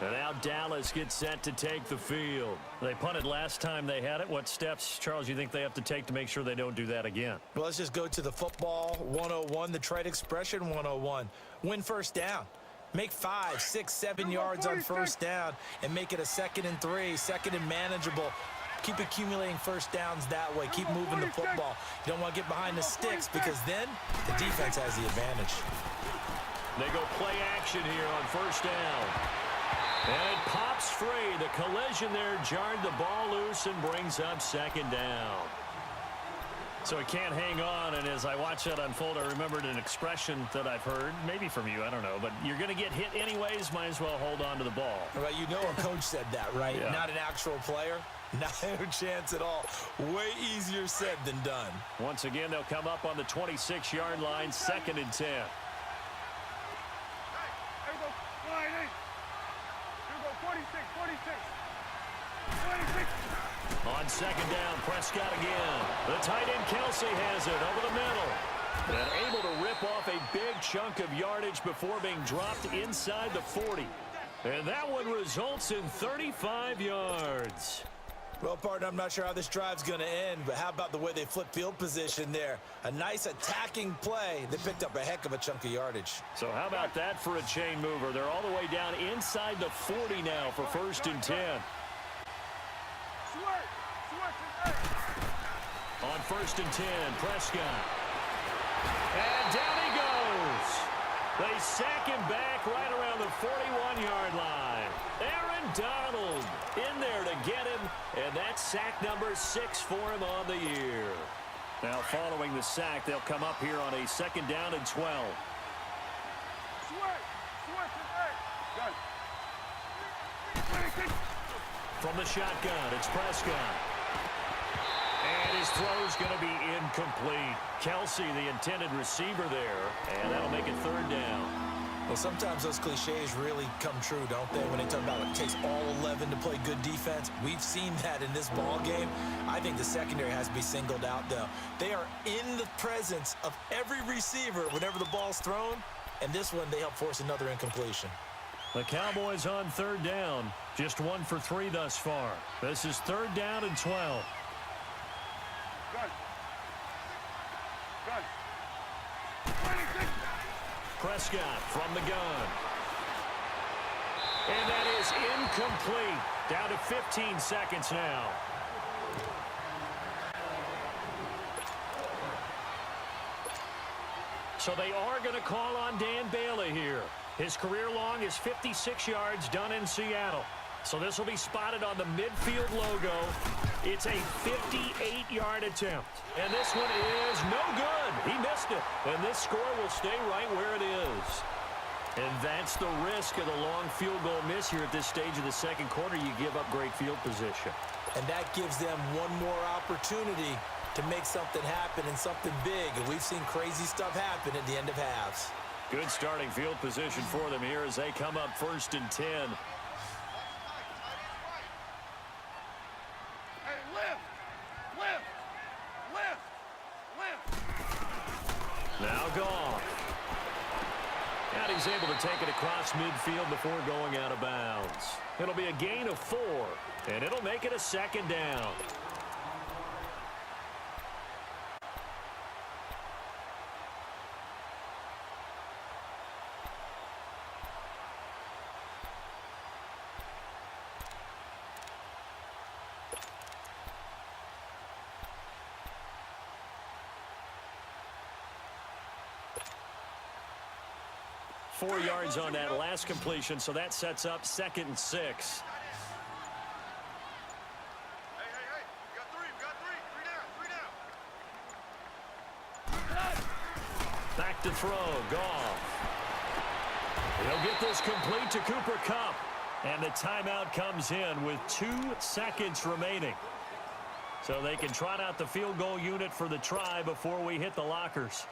Speaker 1: And now Dallas gets set to take the field. They punted last time they had it. What steps, Charles, you think they have to take to make sure they don't do that again?
Speaker 2: Well, let's just go to the football 101, the trade expression 101. Win first down. Make 5, 6, 7 yards on first down and make it a 2nd and 3, 2nd and manageable. Keep accumulating first downs that way. Keep moving the football. You don't want to get behind the sticks because then the defense has the advantage.
Speaker 1: They go play action here on first down. And it pops free. The collision there jarred the ball loose and brings up 2nd down. So it can't hang on, and as I watch that unfold, I remembered an expression that I've heard, maybe from you, I don't know, but you're going to get hit anyways, might as well hold on to the ball.
Speaker 2: Right, you know a coach said that, right?
Speaker 1: Yeah.
Speaker 2: Not an actual player. Not a chance at all. Way easier said than done.
Speaker 1: Once again, they'll come up on the 26-yard line, 2nd and 10. On 2nd down, Prescott again. The tight end Kelsey has it over the middle. And able to rip off a big chunk of yardage before being dropped inside the 40. And that one results in 35 yards.
Speaker 2: Well, partner, I'm not sure how this drive's going to end, but how about the way they flip field position there? A nice attacking play. They picked up a heck of a chunk of yardage.
Speaker 1: So how about that for a chain mover? They're all the way down inside the 40 now for 1st and 10. On 1st and 10, Prescott. And down he goes. They sack him back right around the 41-yard line. Aaron Donald in there to get him, and that's sack number 6 for him on the year. Now following the sack, they'll come up here on a 2nd down and 12. From the shotgun, it's Prescott. And his throw's going to be incomplete. Kelsey, the intended receiver there, and that'll make it 3rd down.
Speaker 2: Well, sometimes those cliches really come true, don't they? When they talk about it takes all 11 to play good defense. We've seen that in this ball game. I think the secondary has to be singled out, though. They are in the presence of every receiver whenever the ball's thrown, and this one they help force another incompletion.
Speaker 1: The Cowboys on 3rd down. Just 1 for 3 thus far. This is 3rd down and 12. Prescott from the gun. And that is incomplete. Down to 15 seconds now. So they are going to call on Dan Bailey here. His career long is 56 yards done in Seattle. So this will be spotted on the midfield logo. It's a 58-yard attempt. And this one is no good. He missed it. And this score will stay right where it is. And that's the risk of the long field goal miss here at this stage of the 2nd quarter. You give up great field position.
Speaker 2: And that gives them one more opportunity to make something happen and something big. And we've seen crazy stuff happen at the end of halves.
Speaker 1: Good starting field position for them here as they come up 1st and 10. Now Goff. And he's able to take it across midfield before going out of bounds. It'll be a gain of 4, and it'll make it a 2nd down. Four yards on that last completion, so that sets up 2nd and 6. Back to throw, Goff. He'll get this complete to Cooper Kupp. And the timeout comes in with 2 seconds remaining. So they can trot out the field goal unit for the try before we hit the lockers.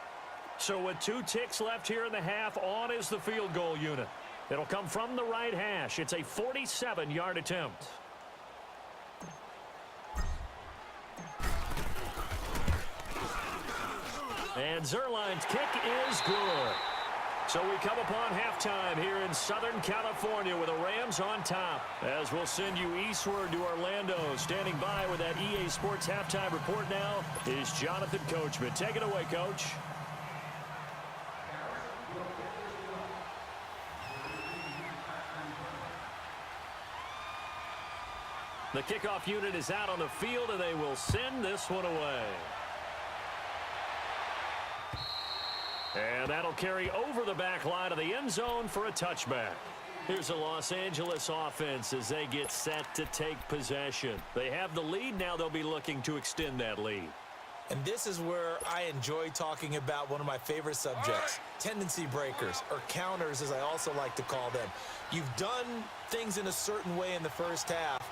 Speaker 1: So with 2 ticks left here in the half, on is the field goal unit. It'll come from the right hash. It's a 47-yard attempt. And Zerline's kick is good. So we come upon halftime here in Southern California with the Rams on top. As we'll send you eastward to Orlando. Standing by with that EA Sports halftime report now is Jonathan Coachman. Take it away, Coach. The kickoff unit is out on the field, and they will send this one away. And that'll carry over the back line of the end zone for a touchback. Here's the Los Angeles offense as they get set to take possession. They have the lead. Now they'll be looking to extend that lead.
Speaker 2: And this is where I enjoy talking about one of my favorite subjects, tendency breakers, or counters as I also like to call them. You've done things in a certain way in the first half,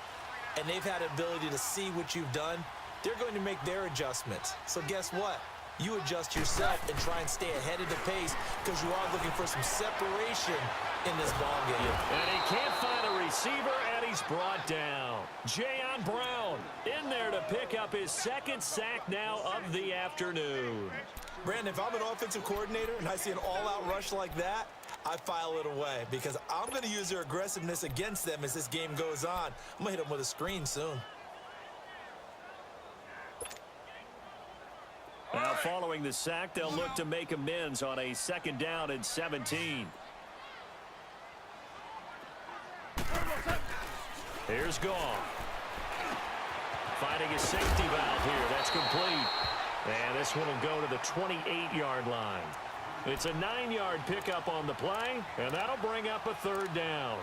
Speaker 2: and they've had ability to see what you've done. They're going to make their adjustments. So guess what? You adjust yourself and try and stay ahead of the pace because you are looking for some separation in this ball game.
Speaker 1: And he can't find a receiver, and he's brought down. Jayon Brown in there to pick up his second sack now of the afternoon.
Speaker 2: Brandon, if I'm an offensive coordinator and I see an all-out rush like that, I file it away because I'm going to use their aggressiveness against them as this game goes on. I'm going to hit them with a screen soon.
Speaker 1: Now following the sack, they'll look to make amends on a 2nd down and 17. Here's Goff. Finding a safety valve here. That's complete. And this one will go to the 28-yard line. It's a 9-yard pickup on the play, and that'll bring up a 3rd down.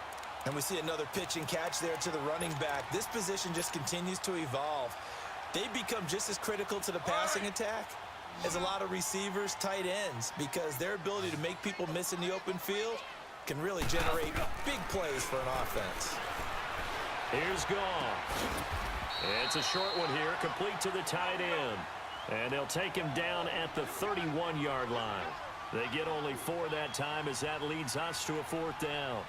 Speaker 2: And we see another pitch and catch there to the running back. This position just continues to evolve. They become just as critical to the passing attack as a lot of receivers, tight ends, because their ability to make people miss in the open field can really generate big plays for an offense.
Speaker 1: Here's Goff. It's a short one here, complete to the tight end. And they'll take him down at the 31-yard line. They get only 4 that time as that leads us to a 4th down.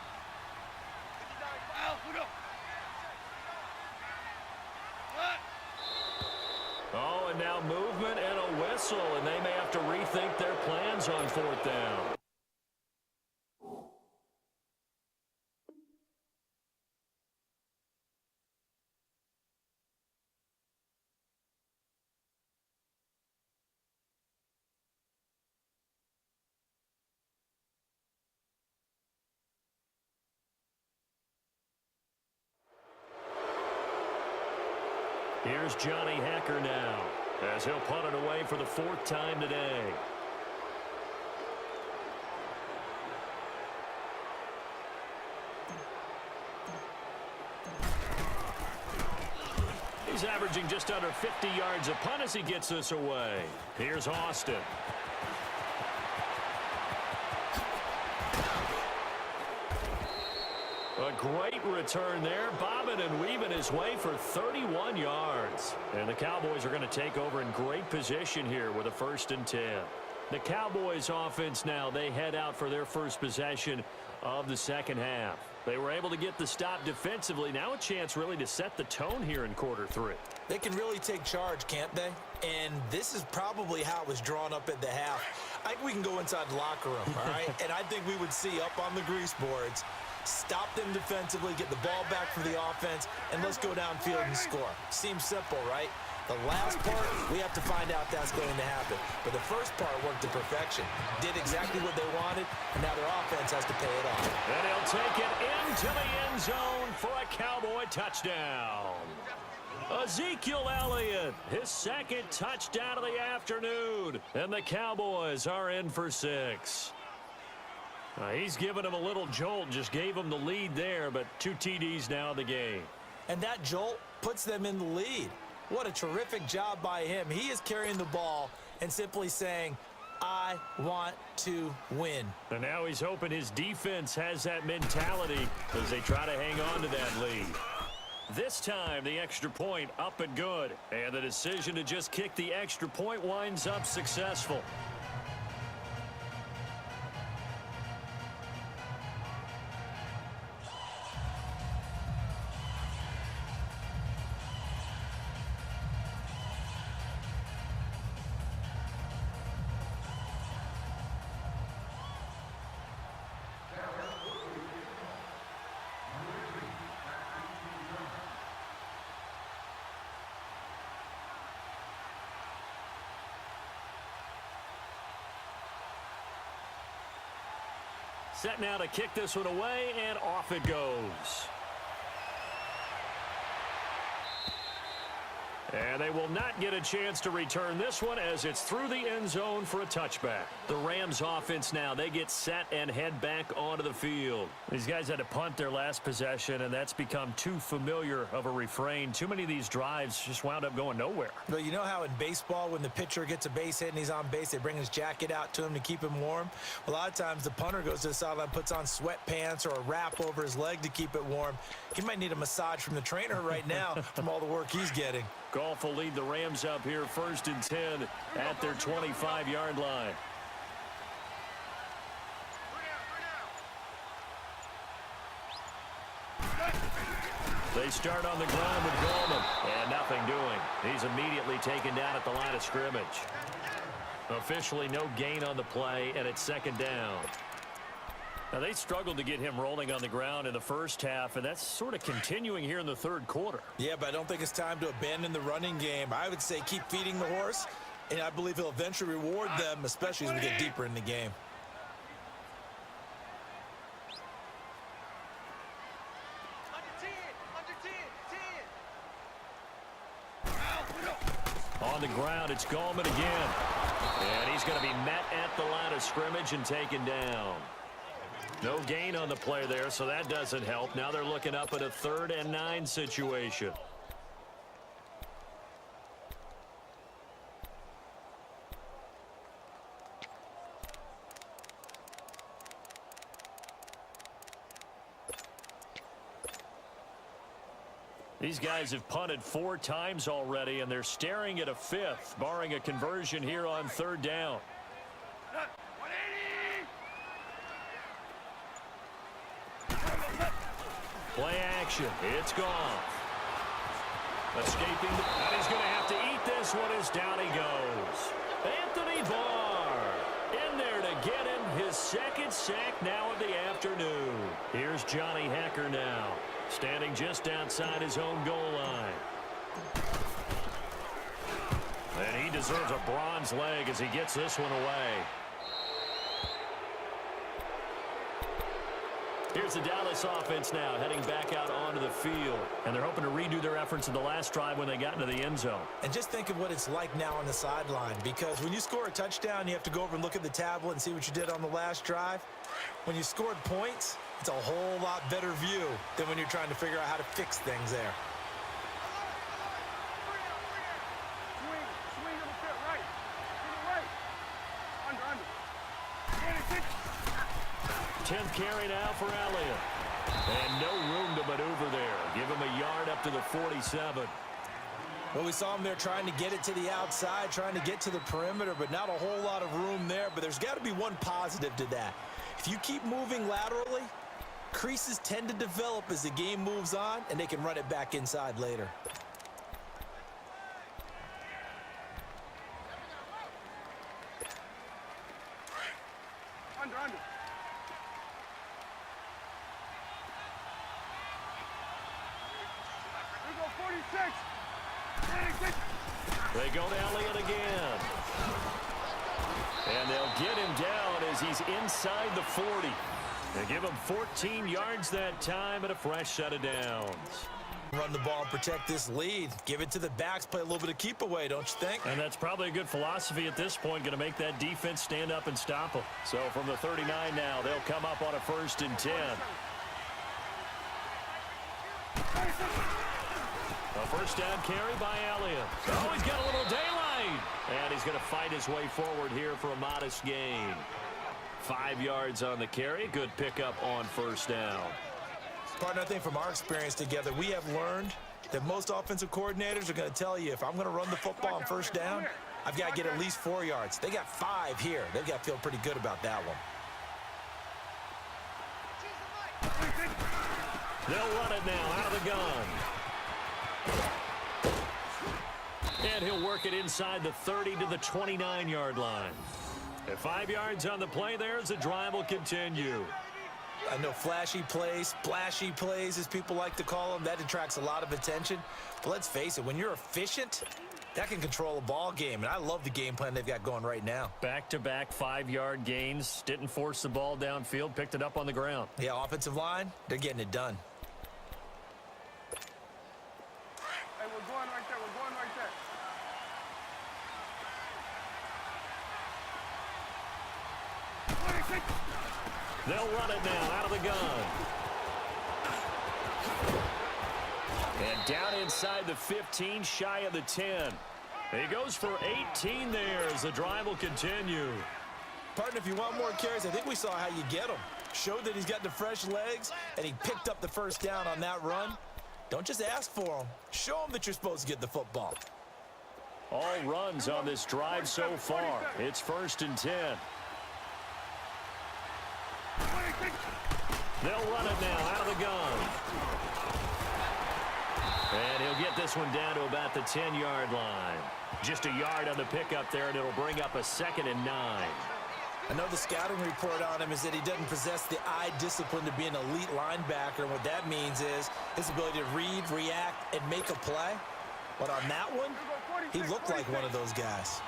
Speaker 1: Oh, and now movement and a whistle, and they may have to rethink their plans on 4th down. Here's Johnny Hacker now as he'll punt it away for the 4th time today. He's averaging just under 50 yards a punt as he gets this away. Here's Austin. A great return there, bobbing and weaving his way for 31 yards. And the Cowboys are going to take over in great position here with a 1st and 10. The Cowboys offense now, they head out for their first possession of the 2nd half. They were able to get the stop defensively. Now a chance really to set the tone here in quarter 3.
Speaker 2: They can really take charge, can't they? And this is probably how it was drawn up at the half. I think we can go inside the locker room, all right? And I think we would see up on the grease boards, stop them defensively, get the ball back for the offense, and let's go downfield and score. Seems simple, right? The last part, we have to find out that's going to happen. But the first part worked to perfection. Did exactly what they wanted, and now their offense has to pay it off.
Speaker 1: And he'll take it into the end zone for a Cowboy touchdown. Ezekiel Elliott, his 2nd touchdown of the afternoon. And the Cowboys are in for 6. He's given him a little jolt, just gave him the lead there, but 2 TDs now in the game.
Speaker 2: And that jolt puts them in the lead. What a terrific job by him. He is carrying the ball and simply saying, I want to win.
Speaker 1: And now he's hoping his defense has that mentality as they try to hang on to that lead. This time, the extra point up and good. And the decision to just kick the extra point winds up successful. Set now to kick this one away, and off it goes. And they will not get a chance to return this one as it's through the end zone for a touchback. The Rams offense now, they get set and head back onto the field. These guys had to punt their last possession, and that's become too familiar of a refrain. Too many of these drives just wound up going nowhere.
Speaker 2: Well, you know how in baseball when the pitcher gets a base hit and he's on base, they bring his jacket out to him to keep him warm? A lot of times the punter goes to the sideline, puts on sweatpants or a wrap over his leg to keep it warm. He might need a massage from the trainer right now from all the work he's getting.
Speaker 1: Goff will lead the Rams up here 1st and 10 at their 25-yard line. They start on the ground with Goldman, and nothing doing. He's immediately taken down at the line of scrimmage. Officially no gain on the play, and it's 2nd down. Now, they struggled to get him rolling on the ground in the first half, and that's sort of continuing here in the 3rd quarter.
Speaker 2: Yeah, but I don't think it's time to abandon the running game. I would say keep feeding the horse, and I believe he'll eventually reward them, especially as we get deeper in the game.
Speaker 1: On the ground, it's Gallman again. And he's going to be met at the line of scrimmage and taken down. No gain on the play there, so that doesn't help. Now they're looking up at a 3rd and 9 situation. These guys have punted 4 times already, and they're staring at a 5th, barring a conversion here on 3rd down. Play action. It's gone. Escaping, and he's going to have to eat this one as down he goes. Anthony Barr in there to get him his 2nd sack now of the afternoon. Here's Johnny Hecker now, standing just outside his own goal line. And he deserves a bronze leg as he gets this one away. Here's the Dallas offense now heading back out onto the field. And they're hoping to redo their efforts in the last drive when they got into the end zone.
Speaker 2: And just think of what it's like now on the sideline, because when you score a touchdown, you have to go over and look at the tablet and see what you did on the last drive. When you scored points, it's a whole lot better view than when you're trying to figure out how to fix things there.
Speaker 9: Swing to the fit, right. To the right. Under.
Speaker 1: 10th carry now for Elliott. And no room to maneuver there. Give him a yard up to the 47.
Speaker 2: Well, we saw him there trying to get it to the outside, trying to get to the perimeter, but not a whole lot of room there. But there's got to be one positive to that. If you keep moving laterally, creases tend to develop as the game moves on, and they can run it back inside later.
Speaker 9: Under. We go 46.
Speaker 1: They go to Elliott again. And they'll get him down as he's inside the 40. They give him 14 yards that time and a fresh set of downs.
Speaker 2: Run the ball and protect this lead. Give it to the backs, play a little bit of keep away, don't you think?
Speaker 1: And that's probably a good philosophy at this point, going to make that defense stand up and stop them. So from the 39 now, they'll come up on a 1st and 10. A 1st down carry by Elliott. Oh, he's got a little daylight. And he's going to fight his way forward here for a modest gain. 5 yards on the carry. Good pickup on 1st down.
Speaker 2: Partner, I think from our experience together, we have learned that most offensive coordinators are going to tell you, if I'm going to run the football on 1st down, I've got to get at least 4 yards. They got 5 here. They've got to feel pretty good about that one.
Speaker 1: They'll run it now out of the gun. And he'll work it inside the 30 to the 29-yard line. At 5 yards on the play there as the drive will continue.
Speaker 2: I know flashy plays, splashy plays, as people like to call them, that attracts a lot of attention. But let's face it, when you're efficient, that can control a ball game, and I love the game plan they've got going right now.
Speaker 1: Back-to-back 5-yard gains, didn't force the ball downfield, picked it up on the ground.
Speaker 2: Yeah, offensive line, they're getting it done.
Speaker 9: Hey, we're going right there. We're going right there.
Speaker 1: They'll run it now out of the gun. And down inside the 15, shy of the 10. He goes for 18 there as the drive will continue.
Speaker 2: Partner, if you want more carries, I think we saw how you get them. Showed that he's got the fresh legs, and he picked up the first down on that run. Don't just ask for them. Show them that you're supposed to get the football.
Speaker 1: All runs on this drive so far. It's 1st and 10. They'll run it now out of the gun. And he'll get this one down to about the 10-yard line. Just a yard on the pickup there, and it'll bring up a 2nd and 9.
Speaker 2: I know the scouting report on him is that he doesn't possess the eye discipline to be an elite linebacker. And what that means is his ability to read, react, and make a play. But on that one, he looked like one of those guys.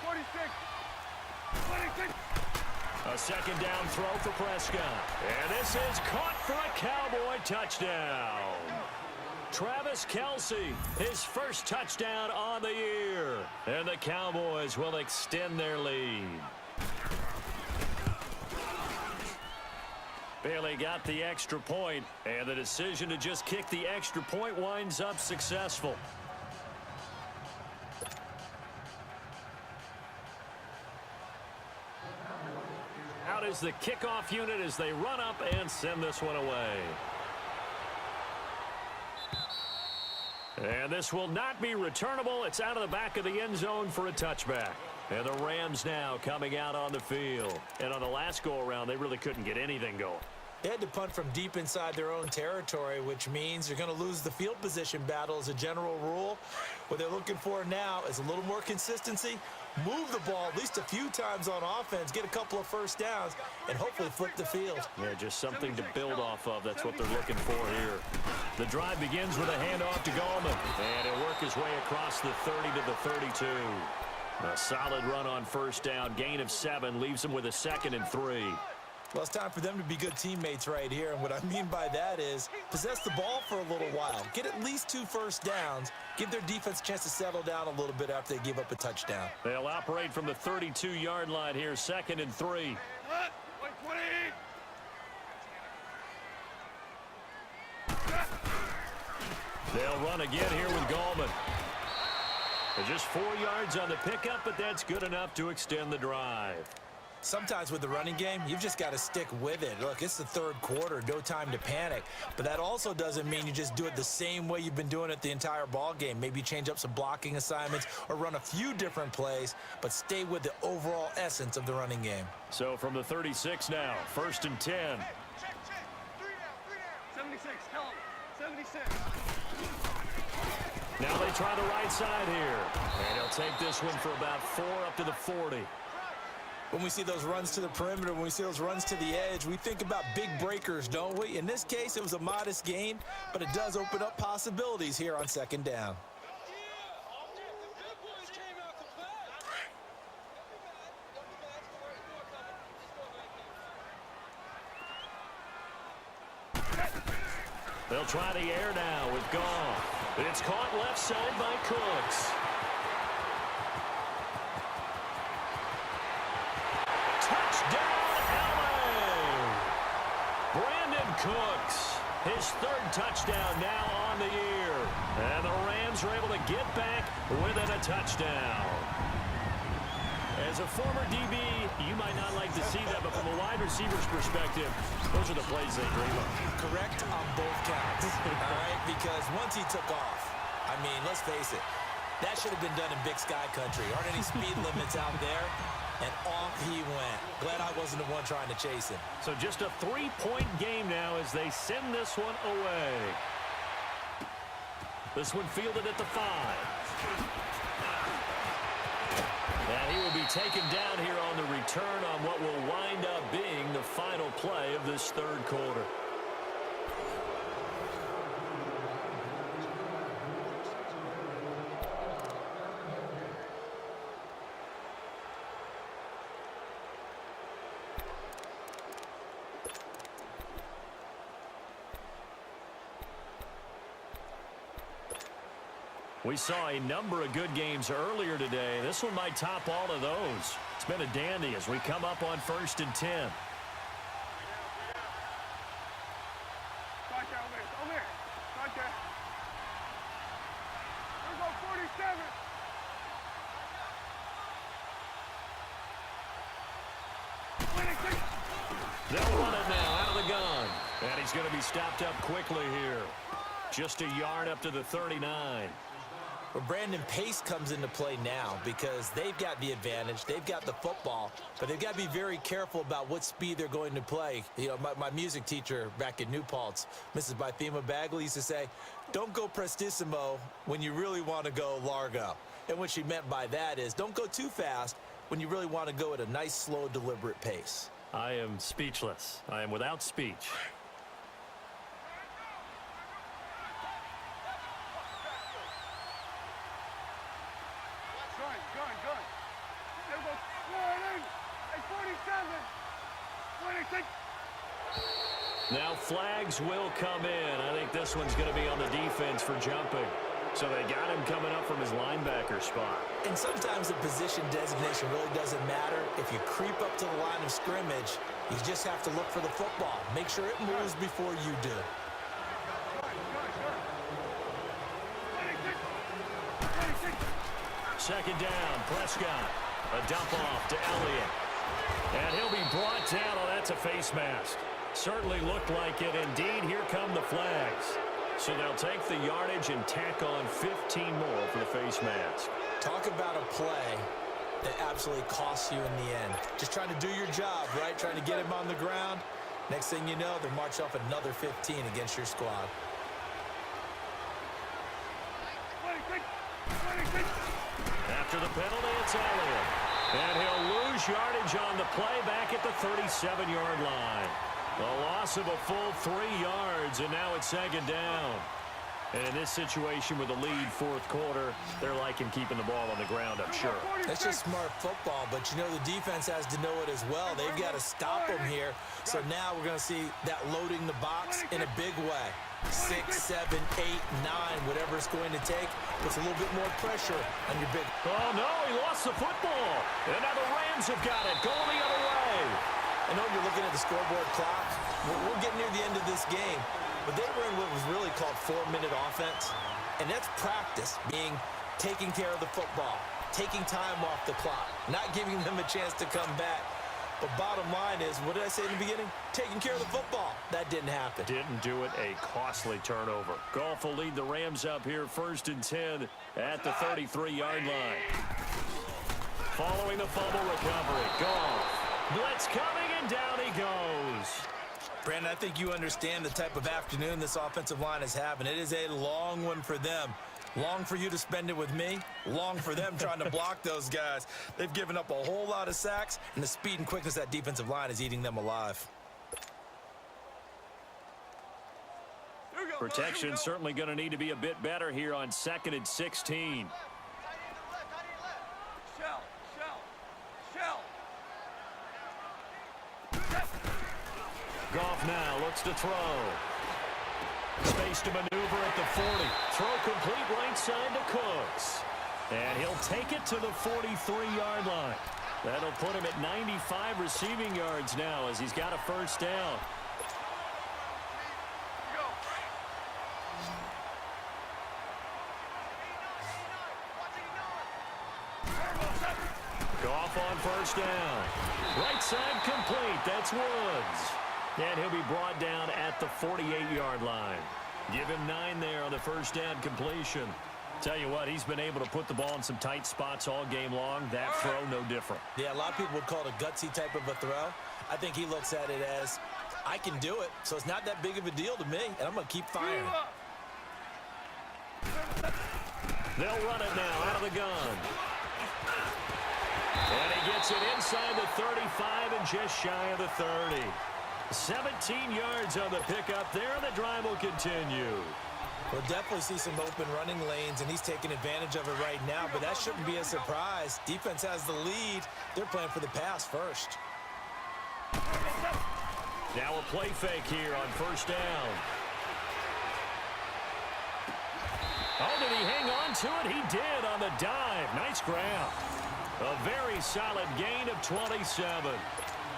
Speaker 9: 46.
Speaker 1: A 2nd down throw for Prescott. And this is caught for a Cowboy touchdown. Travis Kelce, his first touchdown on the year. And the Cowboys will extend their lead. Bailey got the extra point, and the decision to just kick the extra point winds up successful. Out is the kickoff unit as they run up and send this one away. And this will not be returnable. It's out of the back of the end zone for a touchback. And the Rams now coming out on the field. And on the last go-around, they really couldn't get anything going.
Speaker 2: They had to punt from deep inside their own territory, which means they're going to lose the field position battle as a general rule. What they're looking for now is a little more consistency, move the ball at least a few times on offense, get a couple of first downs, and hopefully flip the field.
Speaker 1: Yeah, just something to build off of. That's what they're looking for here. The drive begins with a handoff to Gallman, and he'll work his way across the 30 to the 32. A solid run on first down, gain of 7, leaves them with a 2nd and 3.
Speaker 2: Well, it's time for them to be good teammates right here, and what I mean by that is possess the ball for a little while, get at least 2 first downs, give their defense a chance to settle down a little bit after they give up a touchdown.
Speaker 1: They'll operate from the 32-yard line here, 2nd and 3. They'll run again here with Gallman. They're just 4 yards on the pickup, but that's good enough to extend the drive.
Speaker 2: Sometimes with the running game, you've just got to stick with it. Look, it's the 3rd quarter, no time to panic. But that also doesn't mean you just do it the same way you've been doing it the entire ball game. Maybe change up some blocking assignments or run a few different plays, but stay with the overall essence of the running game.
Speaker 1: So from the 36 now, 1st and 10.
Speaker 9: 76, tell him. 76.
Speaker 1: Now they try the right side here. And he'll take this one for about 4 up to the 40.
Speaker 2: When we see those runs to the perimeter, when we see those runs to the edge, we think about big breakers, don't we? In this case, it was a modest gain, but it does open up possibilities here on 2nd down.
Speaker 1: They'll try the air now with Goff. It's caught left side by Cooks. Cooks, his 3rd touchdown now on the year. And the Rams are able to get back within a touchdown. As a former DB, you might not like to see that, but from a wide receiver's perspective, those are the plays they dream of.
Speaker 2: Correct on both counts, all right? Because once he took off, I mean, let's face it, that should have been done in Big Sky Country. Aren't any speed limits out there? And off he went. Glad I wasn't the one trying to chase him.
Speaker 1: So just a 3-point game now as they send this one away. This one fielded at the 5. And he will be taken down here on the return on what will wind up being the final play of this third quarter. We saw a number of good games earlier today. This one might top all of those. It's been a dandy as we come up on 1st and 10. They'll run it now out of the gun. And he's going to be stopped up quickly here. Just a yard up to the 39.
Speaker 2: Well, Brandon, pace comes into play now because they've got the advantage. They've got the football, but they've got to be very careful about what speed they're going to play. You know, my music teacher back in New Paltz, Mrs. Bythema Bagley, used to say, don't go prestissimo when you really want to go largo. And what she meant by that is don't go too fast when you really want to go at a nice, slow, deliberate pace.
Speaker 1: I am speechless. I am without speech. Now flags will come in. I think this one's going to be on the defense for jumping. So they got him coming up from his linebacker spot.
Speaker 2: And sometimes the position designation really doesn't matter. If you creep up to the line of scrimmage, you just have to look for the football. Make sure it moves before you do.
Speaker 1: Second down, Prescott. A dump off to Elliott. And he'll be brought down. Oh, that's a face mask. Certainly looked like it. Indeed, here come the flags. So they'll take the yardage and tack on 15 more for the face mask.
Speaker 2: Talk about a play that absolutely costs you in the end. Just trying to do your job, right? Trying to get him on the ground. Next thing you know, they're marching off another 15 against your squad.
Speaker 1: After the penalty, it's Elliott. And he'll lose yardage on the play back at the 37-yard line. A loss of a full 3 yards, and now it's second down. And in this situation with the lead fourth quarter, they're liking keeping the ball on the ground, I'm sure.
Speaker 2: That's just smart football, but you know the defense has to know it as well. They've got to stop them here. So now we're going to see that loading the box in a big way. 6, 7, 8, 9, whatever it's going to take, puts a little bit more pressure on your big.
Speaker 1: Oh, no, he lost the football. And now the Rams have got it, going the other way.
Speaker 2: I know you're looking at the scoreboard clock. We're getting near the end of this game. But they were in what was really called 4-minute offense. And that's practice, being taking care of the football, taking time off the clock, not giving them a chance to come back. But bottom line is, what did I say in the beginning? Taking care of the football. That didn't happen.
Speaker 1: Didn't do it. A costly turnover. Goff will lead the Rams up here 1st and 10 at the 33-yard line. Following the fumble recovery, Goff. Blitz coming, and down he goes.
Speaker 2: Brandon, I think you understand the type of afternoon this offensive line is having. It is a long one for them. Long for you to spend it with me. Long for them trying to block those guys. They've given up a whole lot of sacks, and the speed and quickness of that defensive line is eating them alive.
Speaker 1: Protection certainly going to need to be a bit better here on 2nd and 16. Goff now looks to throw. Space to maneuver at the 40. Throw complete right side to Cooks. And he'll take it to the 43-yard line. That'll put him at 95 receiving yards now as he's got a first down. Goff on first down. Right side complete. That's Woods. And he'll be brought down at the 48-yard line. Give him 9 there on the first down completion. Tell you what, he's been able to put the ball in some tight spots all game long. That throw, no different.
Speaker 2: Yeah, a lot of people would call it a gutsy type of a throw. I think he looks at it as, I can do it, so it's not that big of a deal to me, and I'm going to keep firing.
Speaker 1: They'll run it now out of the gun. he gets it inside the 35 and just shy of the 30. 17 yards on the pickup there. The drive will continue.
Speaker 2: We'll definitely see some open running lanes, and he's taking advantage of it right now, but that shouldn't be a surprise. Defense has the lead. They're playing for the pass first.
Speaker 1: Now a play fake here on first down. Oh, did he hang on to it? He did on the dive. Nice grab. A very solid gain of 27.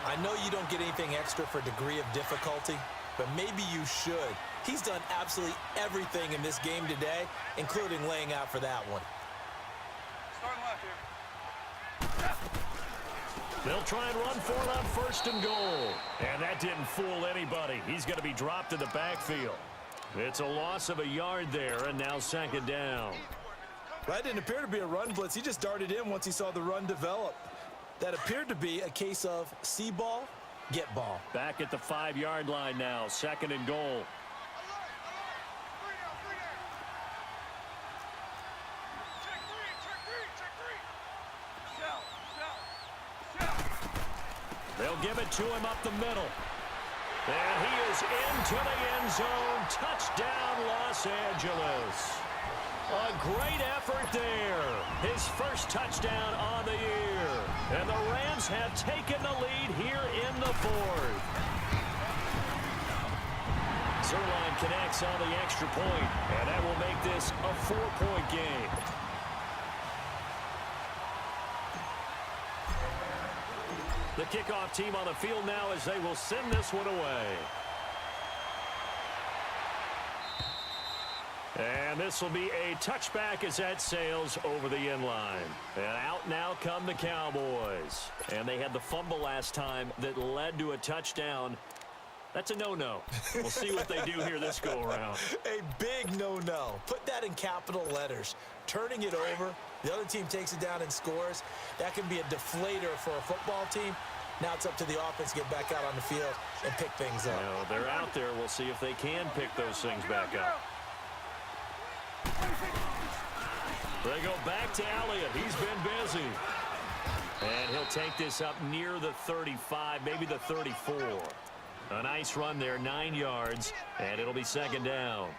Speaker 2: I know you don't get anything extra for degree of difficulty, but maybe you should. He's done absolutely everything in this game today, including laying out for that one.
Speaker 9: Starting left here.
Speaker 1: They'll try and run for it on first and goal. And that didn't fool anybody. He's going to be dropped in the backfield. It's a loss of a yard there, and now second down.
Speaker 2: That didn't appear to be a run blitz. He just darted in once he saw the run develop. That appeared to be a case of see ball, get ball.
Speaker 1: Back at the 5-yard line now, second and goal. They'll give it to him up the middle. And he is into the end zone. Touchdown, Los Angeles. A great effort there. His first touchdown on the year. And the Rams have taken the lead here in the fourth. Zerline connects on the extra point, and that will make this a 4-point game. The kickoff team on the field now as they will send this one away. And this will be a touchback as that sails over the end line. And out now come the Cowboys. And they had the fumble last time that led to a touchdown. That's a no-no. We'll see what they do here this go-around.
Speaker 2: A big no-no. Put that in capital letters. Turning it over, the other team takes it down and scores. That can be a deflator for a football team. Now it's up to the offense to get back out on the field and pick things up.
Speaker 1: Well, they're out there. We'll see if they can pick those things back up. They go back to Elliott. He's been busy. And he'll take this up near the 35, maybe the 34. A nice run there, 9 yards, and it'll be second down.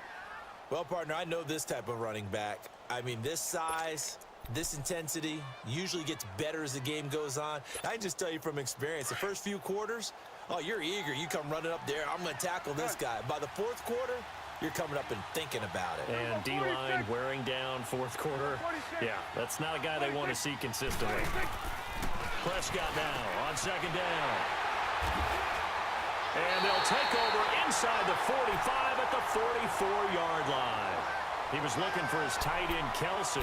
Speaker 2: Well, partner, I know this type of running back. I mean, this size, this intensity usually gets better as the game goes on. I can just tell you from experience, the first few quarters, oh, you're eager. You come running up there, I'm going to tackle this guy. By the fourth quarter, you're coming up and thinking about it.
Speaker 1: And D-line wearing down fourth quarter. Yeah, that's not a guy they want to see consistently. Prescott now on second down. And they'll take over inside the 45 at the 44-yard line. He was looking for his tight end, Kelsey.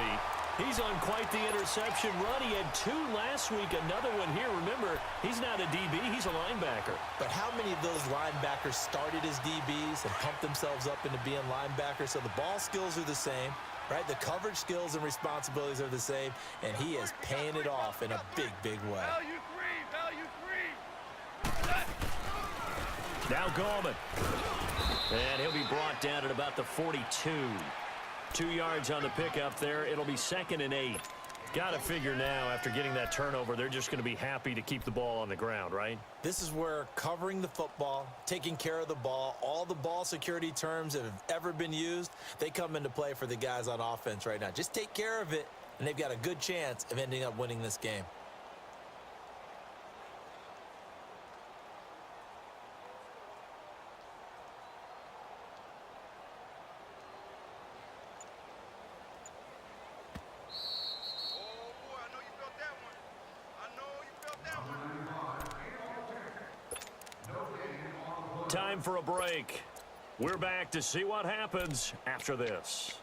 Speaker 1: He's on quite the interception run. He had 2 last week, another one here. Remember, he's not a DB, he's a linebacker.
Speaker 2: But how many of those linebackers started as DBs and pumped themselves up into being linebackers? So the ball skills are the same, right? The coverage skills and responsibilities are the same, and he is paying it off in a big, big way.
Speaker 9: Value three.
Speaker 1: Now Gallman. And he'll be brought down at about the 42. 2 yards on the pickup there. It'll be second and 8. Got to figure now, after getting that turnover, they're just going to be happy to keep the ball on the ground, right?
Speaker 2: This is where covering the football, taking care of the ball, all the ball security terms that have ever been used, they come into play for the guys on offense right now. Just take care of it, and they've got a good chance of ending up winning this game.
Speaker 1: Time for a break. We're back to see what happens after this.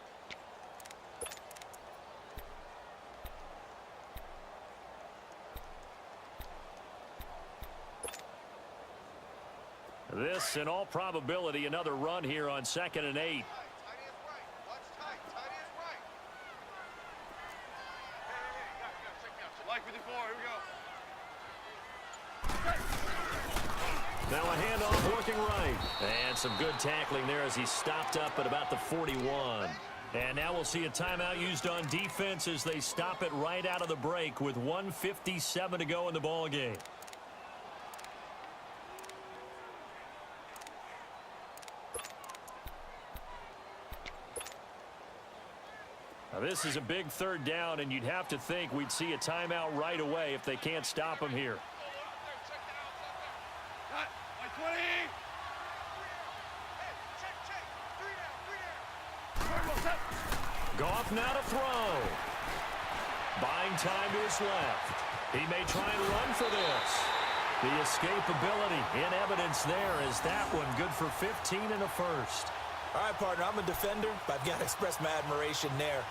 Speaker 1: This, in all probability, another run here on second and 8.
Speaker 9: Like 54, here we go.
Speaker 1: Now a handoff working right. And some good tackling there as he stopped up at about the 41. And now we'll see a timeout used on defense as they stop it right out of the break with 1:57 to go in the ball game. Now this is a big third down, and you'd have to think we'd see a timeout right away if they can't stop him here. Goff now to throw. Buying time to his left. He may try and run for this. The escapability in evidence there as that one good for 15 in the first.
Speaker 2: All right, partner, I'm a defender, but I've got to express my admiration there.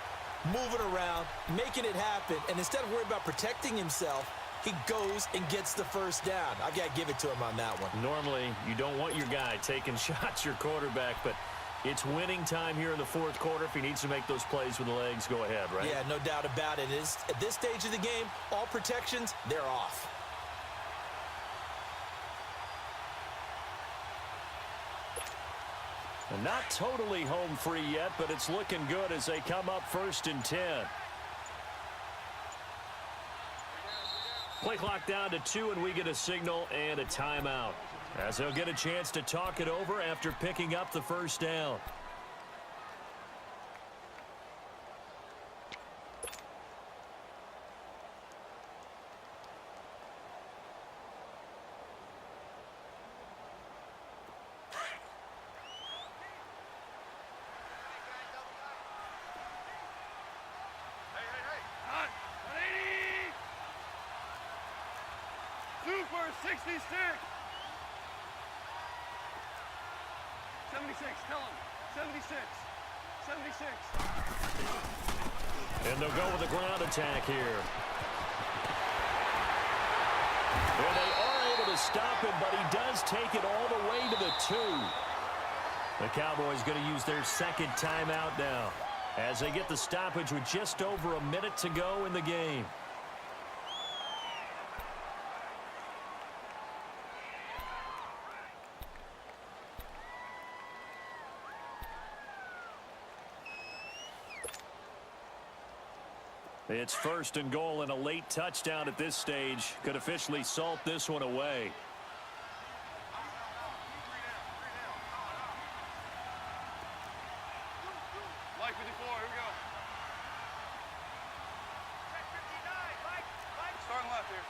Speaker 2: Moving around, making it happen, and instead of worrying about protecting himself, he goes and gets the first down. I got to give it to him on that one.
Speaker 1: Normally, you don't want your guy taking shots, your quarterback, but it's winning time here in the fourth quarter. If he needs to make those plays with the legs, go ahead, right?
Speaker 2: Yeah, no doubt about it. At this stage of the game, all protections, they're off.
Speaker 1: And not totally home free yet, but it's looking good as they come up 1st and 10. Play clock down to 2, and we get a signal and a timeout, as they'll get a chance to talk it over after picking up the first down.
Speaker 9: Super 66. 76, tell him. 76. 76.
Speaker 1: And they'll go with the ground attack here. And they are able to stop him, but he does take it all the way to the 2. The Cowboys going to use their second timeout now as they get the stoppage with just over a minute to go in the game. It's 1st and goal, and a late touchdown at this stage could officially salt this one away.
Speaker 9: Mike 54, here we go. Starting left here.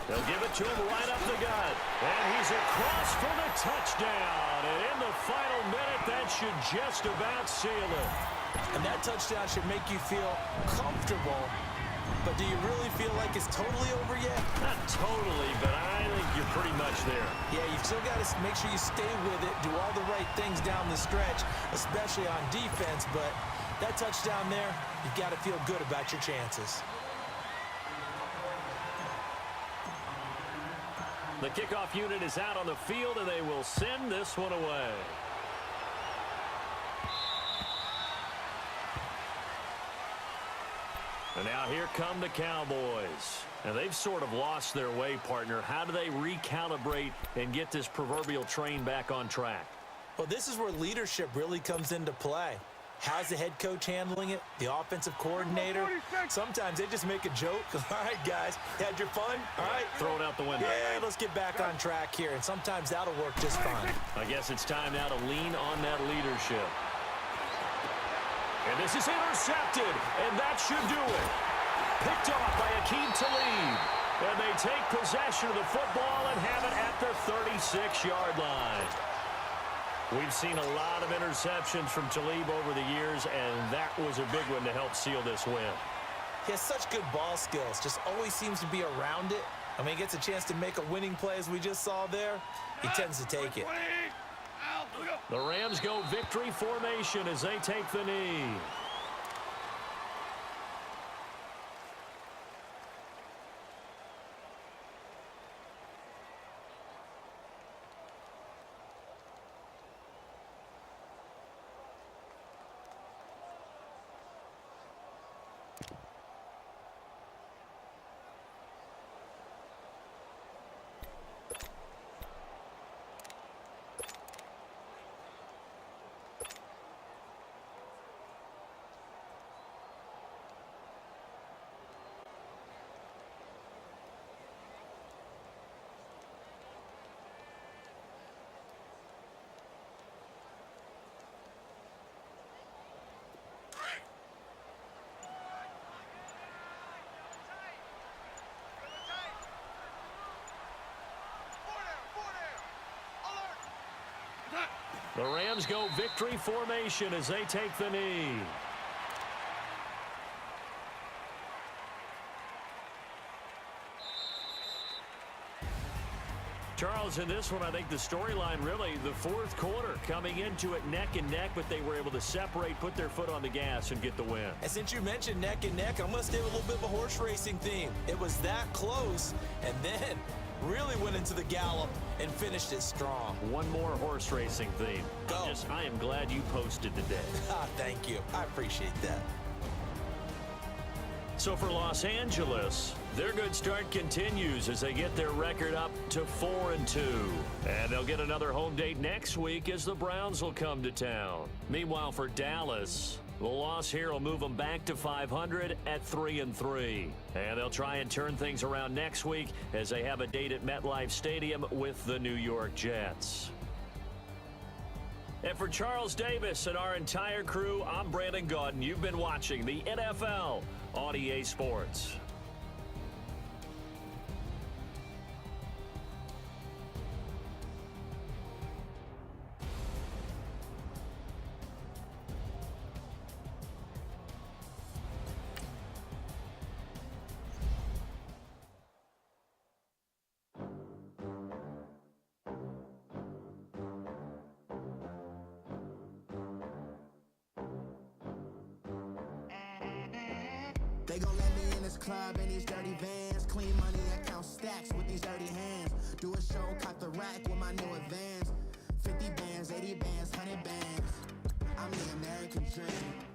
Speaker 1: They'll give it to him right up the gut. And he's across for the touchdown. And in the final minute, that should just about seal it.
Speaker 2: And that touchdown should make you feel comfortable. But do you really feel like it's totally over yet?
Speaker 1: Not totally, but I think you're pretty much there.
Speaker 2: Yeah, you've still got to make sure you stay with it, do all the right things down the stretch, especially on defense. But that touchdown there, you've got to feel good about your chances.
Speaker 1: The kickoff unit is out on the field, and they will send this one away. And now here come the Cowboys. And they've sort of lost their way, partner. How do they recalibrate and get this proverbial train back on track?
Speaker 2: Well, this is where leadership really comes into play. How's the head coach handling it? The offensive coordinator? Sometimes they just make a joke. All right, guys, had your fun? All right.
Speaker 1: Throw it out the window.
Speaker 2: Yeah, let's get back on track here. And sometimes that'll work just fine.
Speaker 1: I guess it's time now to lean on that leadership. And this is intercepted, and that should do it. Picked off by Akeem Talib. And they take possession of the football and have it at the 36-yard line. We've seen a lot of interceptions from Talib over the years, and that was a big one to help seal this win.
Speaker 2: He has such good ball skills, just always seems to be around it. I mean, he gets a chance to make a winning play as we just saw there. He tends to take it.
Speaker 1: The Rams go victory formation as they take the knee. The Rams go victory formation as they take the knee. Charles, in this one, I think the storyline really, the fourth quarter, coming into it neck and neck, but they were able to separate, put their foot on the gas, and get the win.
Speaker 2: And since you mentioned neck and neck, I'm going to stay with a little bit of a horse racing theme. It was that close, and then really went into the gallop and finished it strong.
Speaker 1: One more horse racing theme.
Speaker 2: Go.
Speaker 1: I am glad you posted today.
Speaker 2: Thank you. I appreciate that.
Speaker 1: So for Los Angeles, their good start continues as they get their record up to 4-2. And they'll get another home date next week as the Browns will come to town. Meanwhile, for Dallas, the loss here will move them back to 500 at 3-3. And they'll try and turn things around next week as they have a date at MetLife Stadium with the New York Jets. And for Charles Davis and our entire crew, I'm Brandon Gaudin. You've been watching the NFL on EA Sports.
Speaker 12: They gon' let me in this club in these dirty vans. Clean money, I count stacks with these dirty hands. Do a show, cop the rack with my new advance. 50 bands, 80 bands, 100 bands. I'm the American dream.